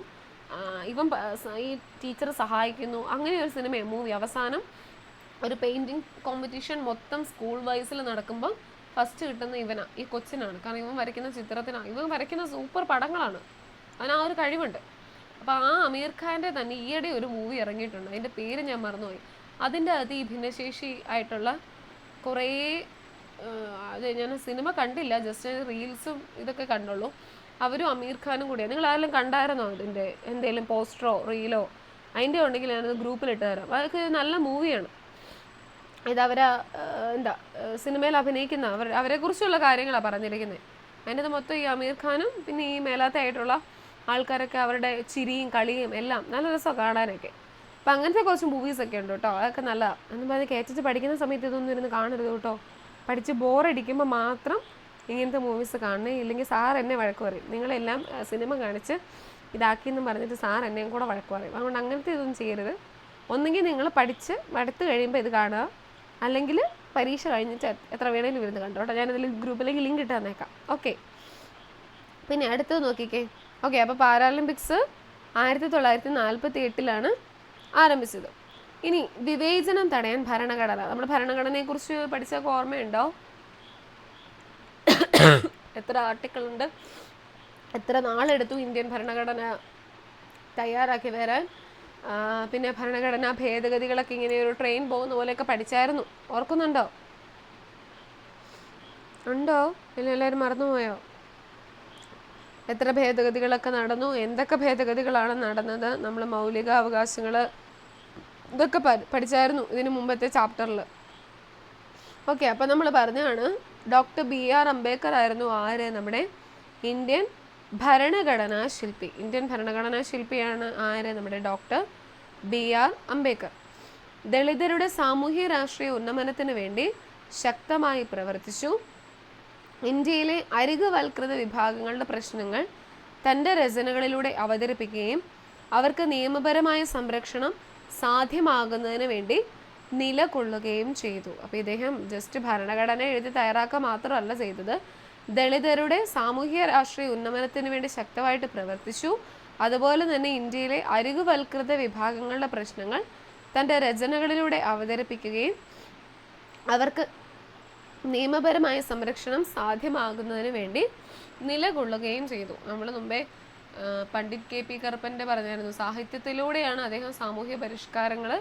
ഈ ടീച്ചർ സഹായിക്കുന്നു. അങ്ങനെ ഒരു സിനിമയാണ്, മൂവി. അവസാനം ഒരു പെയിൻറ്റിങ് കോമ്പറ്റീഷൻ മൊത്തം സ്കൂൾ വൈസിൽ നടക്കുമ്പോൾ ഫസ്റ്റ് കിട്ടുന്ന ഇവനാണ്, ഈ കൊച്ചിനാണ്. കാരണം ഇവൻ വരയ്ക്കുന്ന ചിത്രത്തിനാണ്, ഇവൻ വരയ്ക്കുന്ന സൂപ്പർ പടങ്ങളാണ്, അവൻ ആ ഒരു കഴിവുണ്ട്. അപ്പോൾ ആ അമീർ ഖാൻ്റെ തന്നെ ഈയിടെ ഒരു മൂവി ഇറങ്ങിയിട്ടുണ്ട്, അതിൻ്റെ പേര് ഞാൻ മറന്നുപോയി. അതിൻ്റെ അകത്ത് ഈ ഭിന്നശേഷി ആയിട്ടുള്ള കുറേ അത് ഞാൻ സിനിമ കണ്ടില്ല, ജസ്റ്റ് റീൽസും ഇതൊക്കെ കണ്ടുള്ളൂ. അവരും അമീർ ഖാനും കൂടിയാണ്. നിങ്ങൾ ആരെങ്കിലും കണ്ടായിരുന്നോ അതിൻ്റെ എന്തെങ്കിലും പോസ്റ്ററോ റീലോ? അതിൻ്റെ ഉണ്ടെങ്കിൽ ഞാനത് ഗ്രൂപ്പിലിട്ട് തരാം. അതൊക്കെ നല്ല മൂവിയാണ്. ഇത് എന്താ സിനിമയിൽ അഭിനയിക്കുന്ന അവരെക്കുറിച്ചുള്ള കാര്യങ്ങളാണ് പറഞ്ഞിരിക്കുന്നത്. അതിൻ്റെ മൊത്തം ഈ അമീർ ഖാനും പിന്നെ ഈ മേലാത്തയായിട്ടുള്ള ആൾക്കാരൊക്കെ അവരുടെ ചിരിയും കളിയും എല്ലാം നല്ല രസമാണ് കാണാനൊക്കെ. അപ്പം അങ്ങനത്തെ കുറച്ച് മൂവീസൊക്കെ ഉണ്ട് കേട്ടോ, അതൊക്കെ നല്ലതാണ്. എന്നും അത് കേട്ടിട്ട് പഠിക്കുന്ന സമയത്ത് ഇതൊന്നും ഇരുന്ന് കാണരുത് കേട്ടോ. പഠിച്ച് ബോറടിക്കുമ്പോൾ മാത്രം ഇങ്ങനത്തെ മൂവീസ് കാണണേ, ഇല്ലെങ്കിൽ സാർ എന്നെ വഴക്ക് പറയും. നിങ്ങളെല്ലാം സിനിമ കാണിച്ച് ഇതാക്കിയെന്നും പറഞ്ഞിട്ട് സാർ എന്നെയും കൂടെ വഴക്ക് പറയും. അതുകൊണ്ട് അങ്ങനത്തെ ഇതൊന്നും ചെയ്യരുത്. ഒന്നെങ്കിൽ നിങ്ങൾ പഠിച്ച് മടുത്ത് കഴിയുമ്പോൾ ഇത് കാണുക, അല്ലെങ്കിൽ പരീക്ഷ കഴിഞ്ഞിട്ട് എത്ര വേണേലും ഇരുന്ന് കണ്ടോ കേട്ടോ. ഞാനതിൽ ഗ്രൂപ്പിലേക്ക് ലിങ്ക് ഇട്ട് തന്നേക്കാം. ഓക്കെ, പിന്നെ അടുത്തത് നോക്കിക്കേ. ഓക്കെ, അപ്പോൾ പാരാലിമ്പിക്സ് 1948 ആരംഭിച്ചത്. ഇനി വിവേചനം തടയാൻ ഭരണഘടന. നമ്മുടെ ഭരണഘടനയെക്കുറിച്ച് പഠിച്ചൊക്കെ ഓർമ്മയുണ്ടോ? എത്ര ആർട്ടിക്കിൾ ഉണ്ട്, എത്ര നാളെടുത്തു ഇന്ത്യൻ ഭരണഘടന തയ്യാറാക്കി വരാൻ. പിന്നെ ഭരണഘടനാ ഭേദഗതികളൊക്കെ ഇങ്ങനെ ഒരു ട്രെയിൻ പോകുന്ന പോലെയൊക്കെ പഠിച്ചായിരുന്നു, ഓർക്കുന്നുണ്ടോ? ഉണ്ടോ? ഇല്ല, എല്ലാവരും മറന്നുപോയോ? എത്ര ഭേദഗതികളൊക്കെ നടന്നു, എന്തൊക്കെ ഭേദഗതികളാണ് നടന്നത്, നമ്മൾ മൗലിക അവകാശങ്ങൾ ഇതൊക്കെ പഠിച്ചായിരുന്നു ഇതിന് മുമ്പത്തെ ചാപ്റ്ററിൽ. ഓക്കെ, അപ്പോൾ നമ്മൾ പറഞ്ഞാണ് ഡോക്ടർ BR അംബേദ്കർ ആയിരുന്നു ആര്? നമ്മുടെ ഇന്ത്യൻ ഭരണഘടനാ ശില്പി. ഇന്ത്യൻ ഭരണഘടനാ ശില്പിയാണ് ആര്? നമ്മുടെ ഡോക്ടർ BR അംബേദ്കർ. ദളിതരുടെ സാമൂഹ്യ രാഷ്ട്രീയ ഉന്നമനത്തിന് വേണ്ടി ശക്തമായി പ്രവർത്തിച്ചു. ഇന്ത്യയിലെ അരികവൽകൃത വിഭാഗങ്ങളുടെ പ്രശ്നങ്ങൾ തൻ്റെ രചനകളിലൂടെ അവതരിപ്പിക്കുകയും അവർക്ക് നിയമപരമായ സംരക്ഷണം സാധ്യമാകുന്നതിന് വേണ്ടി നിലകൊള്ളുകയും ചെയ്തു. അപ്പോൾ ഇദ്ദേഹം ജസ്റ്റ് ഭരണഘടന എഴുതി തയ്യാറാക്കുക മാത്രമല്ല ചെയ്തത്, ദളിതരുടെ സാമൂഹ്യ രാഷ്ട്രീയ ഉന്നമനത്തിന് വേണ്ടി ശക്തമായിട്ട് പ്രവർത്തിച്ചു. അതുപോലെ തന്നെ ഇന്ത്യയിലെ അരികുവൽകൃത വിഭാഗങ്ങളുടെ പ്രശ്നങ്ങൾ തൻ്റെ രചനകളിലൂടെ അവതരിപ്പിക്കുകയും അവർക്ക് നിയമപരമായ സംരക്ഷണം സാധ്യമാകുന്നതിന് വേണ്ടി നിലകൊള്ളുകയും ചെയ്തു. നമ്മൾ മുമ്പേ പണ്ഡിറ്റ് KP കറുപ്പൻ്റെ പറഞ്ഞായിരുന്നു, സാഹിത്യത്തിലൂടെയാണ് അദ്ദേഹം സാമൂഹ്യ പരിഷ്കാരങ്ങൾ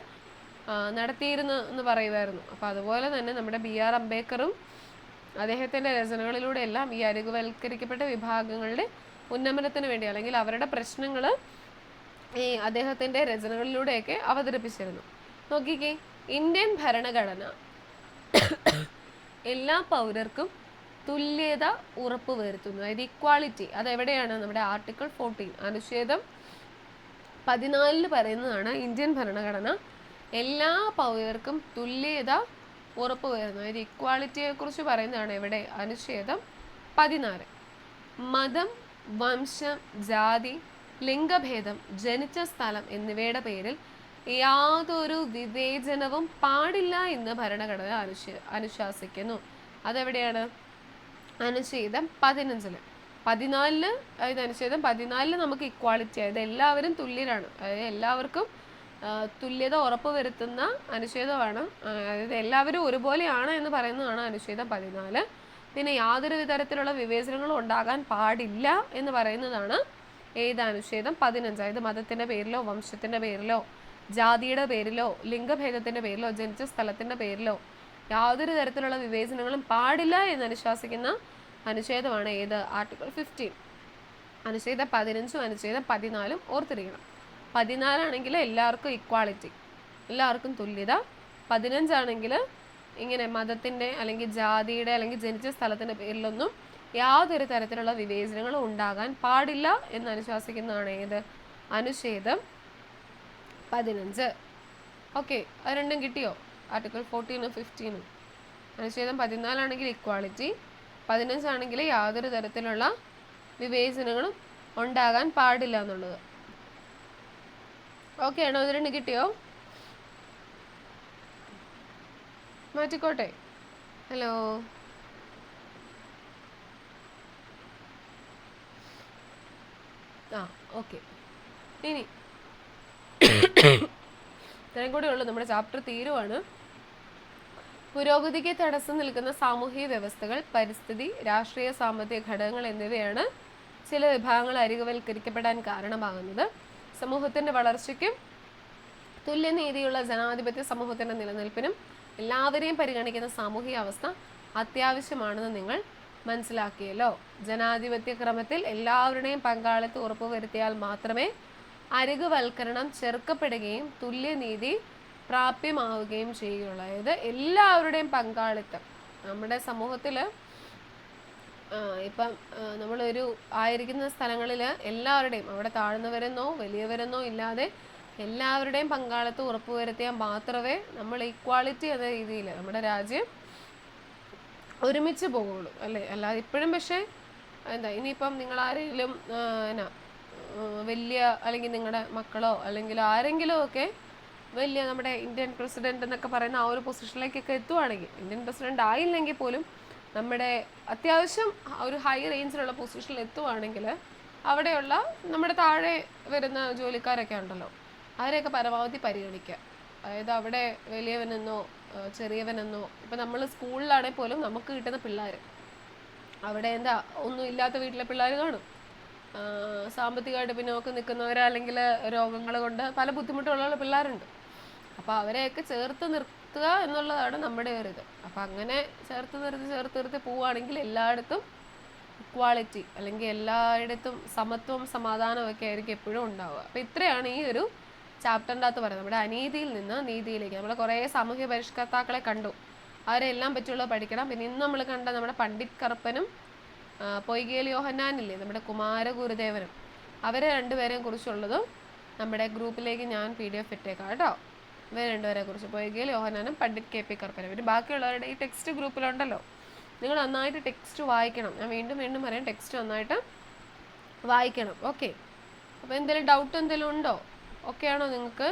നടത്തിയിരുന്നെന്ന് പറയുമായിരുന്നു. അപ്പോൾ അതുപോലെ തന്നെ നമ്മുടെ BR അംബേദ്കറും അദ്ദേഹത്തിൻ്റെ രചനകളിലൂടെ എല്ലാം ഈ അരികുവൽക്കരിക്കപ്പെട്ട വിഭാഗങ്ങളുടെ ഉന്നമനത്തിന് വേണ്ടി അല്ലെങ്കിൽ അവരുടെ പ്രശ്നങ്ങൾ ഈ അദ്ദേഹത്തിൻ്റെ രചനകളിലൂടെയൊക്കെ അവതരിപ്പിച്ചിരുന്നു. നോക്കിക്കേ, ഇന്ത്യൻ ഭരണഘടന എല്ലാ പൗരർക്കും തുല്യത ഉറപ്പുവരുത്തുന്നു, അതായത് ഇക്വാളിറ്റി. അതെവിടെയാണ്? നമ്മുടെ ആർട്ടിക്കിൾ 14 അനുച്ഛേദം 14 പറയുന്നതാണ് ഇന്ത്യൻ ഭരണഘടന എല്ലാ പൗരർക്കും തുല്യത ഉറപ്പുവരുന്നു, അതായത് ഇക്വാളിറ്റിയെക്കുറിച്ച് പറയുന്നതാണ് എവിടെ? അനുച്ഛേദം 14. മതം, വംശം, ജാതി, ലിംഗഭേദം, ജനിച്ച സ്ഥലം എന്നിവയുടെ പേരിൽ യാതൊരു വിവേചനവും പാടില്ല എന്ന് ഭരണഘടന അനുശാസിക്കുന്നു. അതെവിടെയാണ്? അനുച്ഛേദം 15 14 അതായത് അനുച്ഛേദം 14 നമുക്ക് ഇക്വാളിറ്റി, അതായത് എല്ലാവരും തുല്യരാണ്, അതായത് എല്ലാവർക്കും തുല്യത ഉറപ്പുവരുത്തുന്ന അനുച്ഛേദമാണ്. അതായത് എല്ലാവരും ഒരുപോലെയാണ് എന്ന് പറയുന്നതാണ് അനുച്ഛേദം 14. പിന്നെ യാതൊരു തരത്തിലുള്ള വിവേചനങ്ങളും ഉണ്ടാകാൻ പാടില്ല എന്ന് പറയുന്നതാണ് ഏത് അനുച്ഛേദം 15. അതായത് മതത്തിൻ്റെ പേരിലോ വംശത്തിൻ്റെ പേരിലോ ജാതിയുടെ പേരിലോ ലിംഗഭേദത്തിൻ്റെ പേരിലോ ജനിച്ച സ്ഥലത്തിൻ്റെ പേരിലോ യാതൊരു തരത്തിലുള്ള വിവേചനങ്ങളും പാടില്ല എന്ന് അനുശാസിക്കുന്ന അനുച്ഛേദമാണ് ഏത്? ആർട്ടിക്കിൾ 15. അനുച്ഛേദം 15ഉം അനുച്ഛേദം 14ഉം ഓർത്തിരിക്കണം. 14 ആണെങ്കിൽ എല്ലാവർക്കും ഇക്വാളിറ്റി, എല്ലാവർക്കും തുല്യത. 15 ആണെങ്കിൽ ഇങ്ങനെ മതത്തിൻ്റെ അല്ലെങ്കിൽ ജാതിയുടെ അല്ലെങ്കിൽ ജനിച്ച സ്ഥലത്തിൻ്റെ പേരിലൊന്നും യാതൊരു തരത്തിലുള്ള വിവേചനങ്ങളും ഉണ്ടാകാൻ പാടില്ല എന്ന് അനുശാസിക്കുന്നതാണ് ഏത്? അനുച്ഛേദം 15. ഓക്കെ, അത് രണ്ടും കിട്ടിയോ? ആർട്ടിക്കിൾ 14ഉം 15ഉം. അനുച്ഛേദം 14 ആണെങ്കിൽ ഇക്വാളിറ്റി, 15 ആണെങ്കിൽ യാതൊരു തരത്തിലുള്ള വിവേചനങ്ങളും ഉണ്ടാകാൻ പാടില്ല എന്നുള്ളത്. ഓക്കെ ആണോ? ഇത് രണ്ടും കിട്ടിയോ? മാറ്റിക്കോട്ടെ. ഹലോ, ആ ഓക്കെ. ഇനി ഇത്രയും കൂടെ ഉള്ളൂ, നമ്മുടെ ചാപ്റ്റർ തീരുവാണ്. പുരോഗതിക്ക് തടസ്സം നിൽക്കുന്ന സാമൂഹിക വ്യവസ്ഥകൾ, പരിസ്ഥിതി, രാഷ്ട്രീയ സാമ്പത്തിക ഘടകങ്ങൾ എന്നിവയാണ് ചില വിഭാഗങ്ങൾ അരികുവൽക്കരിക്കപ്പെടാൻ കാരണമാകുന്നത്. സമൂഹത്തിൻ്റെ വളർച്ചയ്ക്കും തുല്യനീതിയുള്ള ജനാധിപത്യ സമൂഹത്തിൻ്റെ നിലനിൽപ്പിനും എല്ലാവരെയും പരിഗണിക്കുന്ന സാമൂഹിക അവസ്ഥ അത്യാവശ്യമാണെന്ന് നിങ്ങൾ മനസ്സിലാക്കിയല്ലോ. ജനാധിപത്യ ക്രമത്തിൽ എല്ലാവരുടെയും പങ്കാളിത്തം ഉറപ്പുവരുത്തിയാൽ മാത്രമേ അരികുവൽക്കരണം ചെറുക്കപ്പെടുകയും തുല്യനീതി പ്രാപ്യമാവുകയും ചെയ്യുകയുള്ളൂ. അതായത് എല്ലാവരുടെയും പങ്കാളിത്തം നമ്മുടെ സമൂഹത്തിൽ ഇപ്പം നമ്മളൊരു ആയിരിക്കുന്ന സ്ഥലങ്ങളിൽ എല്ലാവരുടെയും, അവിടെ താഴ്ന്നവരെന്നോ വലിയവരെന്നോ ഇല്ലാതെ എല്ലാവരുടെയും പങ്കാളിത്തം ഉറപ്പുവരുത്തിയാൽ മാത്രമേ നമ്മൾ ഈക്വാളിറ്റി എന്ന രീതിയിൽ നമ്മുടെ രാജ്യം ഒരുമിച്ച് പോകുള്ളൂ, അല്ലേ? അല്ലാതെ ഇപ്പോഴും പക്ഷേ എന്താ, ഇനിയിപ്പം നിങ്ങളാരെങ്കിലും വലിയ അല്ലെങ്കിൽ നിങ്ങളുടെ മക്കളോ അല്ലെങ്കിൽ ആരെങ്കിലും ഒക്കെ വലിയ നമ്മുടെ ഇന്ത്യൻ പ്രസിഡന്റ് എന്നൊക്കെ പറയുന്ന ആ ഒരു പൊസിഷനിലേക്കൊക്കെ എത്തുവാണെങ്കിൽ, ഇന്ത്യൻ പ്രസിഡന്റ് ആയില്ലെങ്കിൽ പോലും നമ്മുടെ അത്യാവശ്യം ഒരു ഹൈ റേഞ്ചിലുള്ള പൊസിഷനിൽ എത്തുവാണെങ്കിൽ അവിടെയുള്ള നമ്മുടെ താഴെ വരുന്ന ജോലിക്കാരൊക്കെ ഉണ്ടല്ലോ, അവരെയൊക്കെ പരമാവധി പരിഗണിക്കുക. അതായത് അവിടെ വലിയവനെന്നോ ചെറിയവനെന്നോ, ഇപ്പം നമ്മൾ സ്കൂളിലാണെങ്കിൽ പോലും നമുക്ക് കിട്ടുന്ന പിള്ളേർ, അവിടെ എന്താ ഒന്നും ഇല്ലാത്ത വീട്ടിലെ പിള്ളേർ കാണും, സാമ്പത്തികമായിട്ട് പിന്നോക്കം നിൽക്കുന്നവർ അല്ലെങ്കിൽ രോഗങ്ങൾ കൊണ്ട് പല ബുദ്ധിമുട്ടുള്ള പിള്ളേരുണ്ട്. അപ്പോൾ അവരെയൊക്കെ ചേർത്ത് നിർത്തുക എന്നുള്ളതാണ് നമ്മുടെ ഒരു ഇത്. അപ്പം അങ്ങനെ ചേർത്ത് നിർത്തി പോവുകയാണെങ്കിൽ എല്ലായിടത്തും ഇക്വാളിറ്റി അല്ലെങ്കിൽ എല്ലായിടത്തും സമത്വം സമാധാനവും ഒക്കെ ആയിരിക്കും എപ്പോഴും ഉണ്ടാവുക. അപ്പോൾ ഇത്രയാണ് ഈ ഒരു ചാപ്റ്ററിൻ്റെ അകത്ത് പറയുന്നത്. നമ്മുടെ അനീതിയിൽ നിന്ന് നീതിയിലേക്ക് നമ്മൾ കുറേ സാമൂഹ്യ പരിഷ്കർത്താക്കളെ കണ്ടു, അവരെല്ലാം പറ്റിയുള്ളത് പഠിക്കണം. പിന്നെ ഇന്ന് നമ്മൾ കണ്ട നമ്മുടെ പണ്ഡിറ്റ് കറുപ്പനും പൊയ്കേൽ യോഹന്നാനില്ലേ, നമ്മുടെ കുമാരഗുരുദേവനും, അവരെ രണ്ടുപേരെയും കുറിച്ചുള്ളതും നമ്മുടെ ഗ്രൂപ്പിലേക്ക് ഞാൻ PDF ഇട്ടേക്കാം കേട്ടോ. ഇവർ രണ്ടുപേരെ കുറിച്ച്, പൊയ്കേൽ യോഹന്നാനും പണ്ഡിറ്റ് KP കറുപ്പനും. പിന്നെ ബാക്കിയുള്ളവരുടെ ഈ ടെക്സ്റ്റ് ഗ്രൂപ്പിലുണ്ടല്ലോ, നിങ്ങൾ നന്നായിട്ട് ടെക്സ്റ്റ് വായിക്കണം. ഞാൻ വീണ്ടും പറയാം, ടെക്സ്റ്റ് നന്നായിട്ട് വായിക്കണം. ഓക്കെ, അപ്പോൾ എന്തെങ്കിലും ഡൗട്ട് എന്തെങ്കിലും ഉണ്ടോ? ഓക്കെ ആണോ നിങ്ങൾക്ക്?